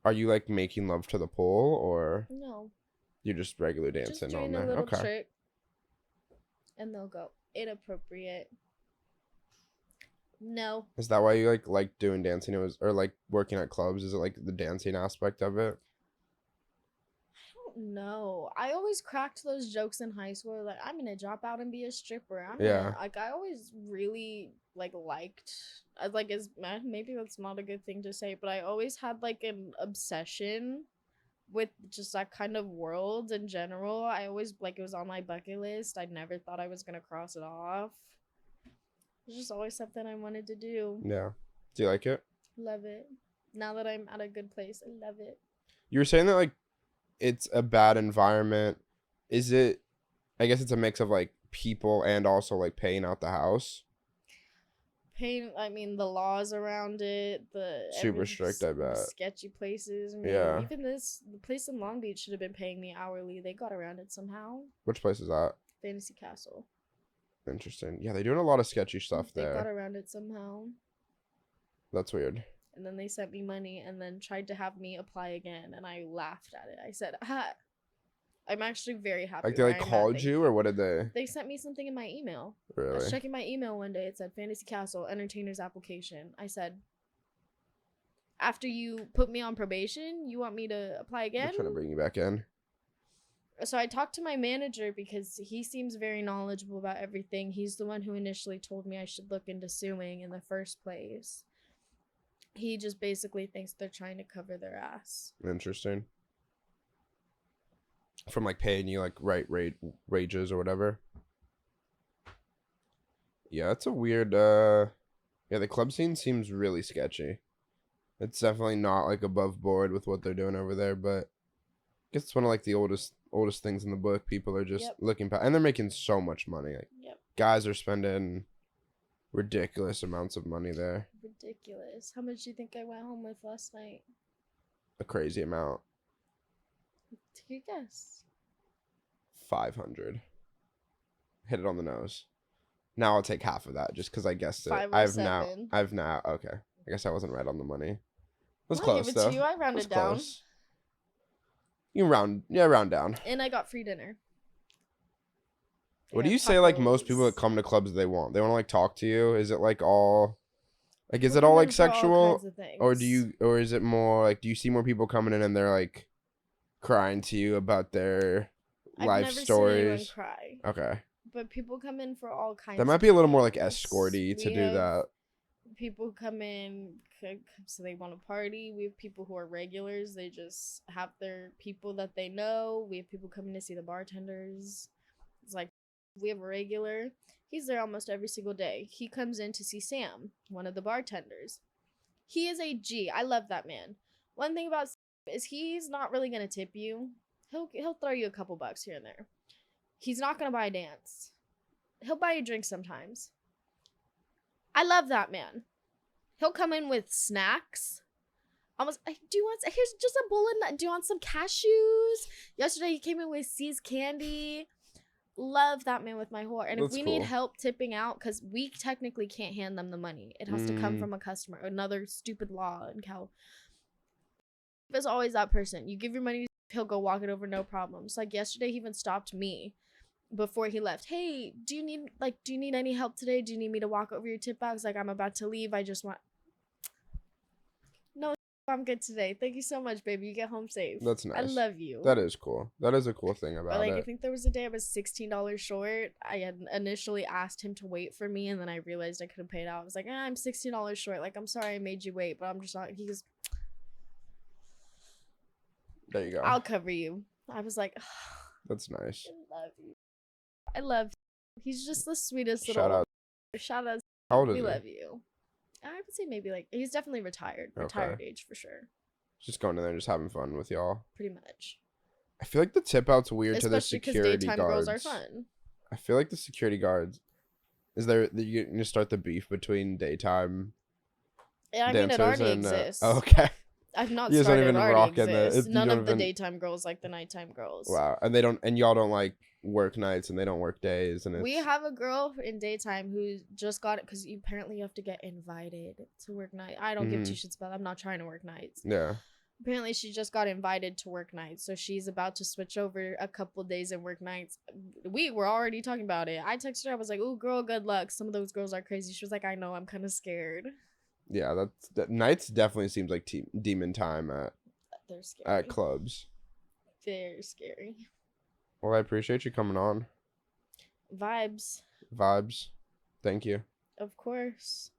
Are you like making love to the pole, or No, you're just regular dancing just doing on a there? little Okay. trick, and they'll go inappropriate. No, Is that why you like doing dancing? Or like working at clubs? Is it like the dancing aspect of it? I don't know. I always cracked those jokes in high school, like I'm gonna drop out and be a stripper. Yeah. Like I always really liked. I as maybe that's not a good thing to say, but I always had like an obsession with just that kind of world in general. I always it was on my bucket list. I never thought I was gonna cross it off. It's just always something I wanted to do. Yeah. Do you like it? Love it. Now that I'm at a good place, I love it. You were saying that like it's a bad environment. Is it? I guess it's a mix of like people and also like paying out the house. I mean, the laws around it, Super strict, I bet. sketchy places. I mean, Yeah. even the place in Long Beach should have been paying me hourly. They got around it somehow. Which place is that? Fantasy Castle. Interesting. Yeah, they're doing a lot of sketchy stuff They got there. around it somehow. That's weird. And then they sent me money and then tried to have me apply again. And I laughed at it. I said, I'm actually very happy. Like they where like I'm at. called you, or what did they? They sent me something in my email. I was Really? checking my email one day. It said Fantasy Castle Entertainer's application. I said, after you put me on probation, you want me to apply They're again? trying to bring you back in. So I talked to my manager because he seems very knowledgeable about everything. He's the one who initially told me I should look into suing in the first place. He just basically thinks they're trying to cover their ass. Interesting. From like paying you like wages or whatever. Yeah, it's a weird yeah, the club scene seems really sketchy. It's definitely not like above board with what they're doing over there, but I guess it's one of like the oldest things in the book. People are just looking past, and they're making so much money. Like, guys are spending ridiculous amounts of money there. Ridiculous. How much do you think I went home with last night? A crazy amount. Take a guess. 500. Hit it on the nose. Now I'll take half of that just because I guessed it. 507. I've now. Okay, I guess I wasn't right on the money. It was I'll close give it though. to you. I rounded down. Close. You round down. And I got free dinner. What do you say, like, most people that come to clubs, they want to, like, talk to you? Is it, like, all, like, is it all, like, sexual? Or or is it more, like, do you see more people coming in and they're, like, crying to you about their life stories? I've never seen anyone cry. Okay. But people come in for all kinds of That might be a little more, like, escorty to do that. People who come in so they want to party. We have people who are regulars. They just have their people that they know. We have people coming to see the bartenders. It's like, we have a regular. He's there almost every single day. He comes in to see Sam, one of the bartenders. He is a G. I love that man. One thing about Sam is he's not really going to tip you. He'll throw you a couple bucks here and there. He's not going to buy a dance. He'll buy you a drink sometimes. I love that man. He'll come in with snacks. Almost, do you want, here's just a bowl of nut. Do you want some cashews? Yesterday he came in with C's candy. Love that man with my whore. And if we need help tipping out, because we technically can't hand them the money. It has to come from a customer. Another stupid law in Cal. There's always that person. You give your money, he'll go walk it over, no problems. Like yesterday he even stopped me before he left. Hey, do you need any help today? Do you need me to walk over your tip bags? Like, I'm about to leave. I just want... No, I'm good today. Thank you so much, baby. You get home safe. That's nice. I love you. That is cool. That is a cool thing about it. I think there was a day I was $16 short. I had initially asked him to wait for me, and then I realized I couldn't pay it out. I was like, I'm $16 short. Like, I'm sorry I made you wait, but I'm just not... He goes... There you go. I'll cover you. I was like... That's nice. I love you. I love him. He's just the sweetest little... Shout out. How old is he? he? Love you. I would say maybe like... He's definitely retired. Retired age for sure. Just going in there and just having fun with y'all. Pretty much. I feel like the tip out's weird to the security guards. Especially because daytime girls are fun. I feel like the security guards... Is there... You're going to start the beef between daytime Yeah, I mean, it already exists. Okay. I've not you started. It already exists. None of the daytime girls like the nighttime girls. Wow. And they don't... And y'all don't like work nights and they don't work days. And we have a girl in daytime who just got it because apparently you have to get invited to work night. I don't give two shits about it. I'm not trying to work nights. Yeah. Apparently she just got invited to work nights, so she's about to switch over a couple days and work nights. We were already talking about it. I texted her. I was like, "Ooh, girl, good luck. Some of those girls are crazy." She was like, "I know. I'm kind of scared." Yeah, that nights definitely seems like demon time They're scary. At clubs. They're scary. Well, I appreciate you coming on. Vibes. Thank you. Of course.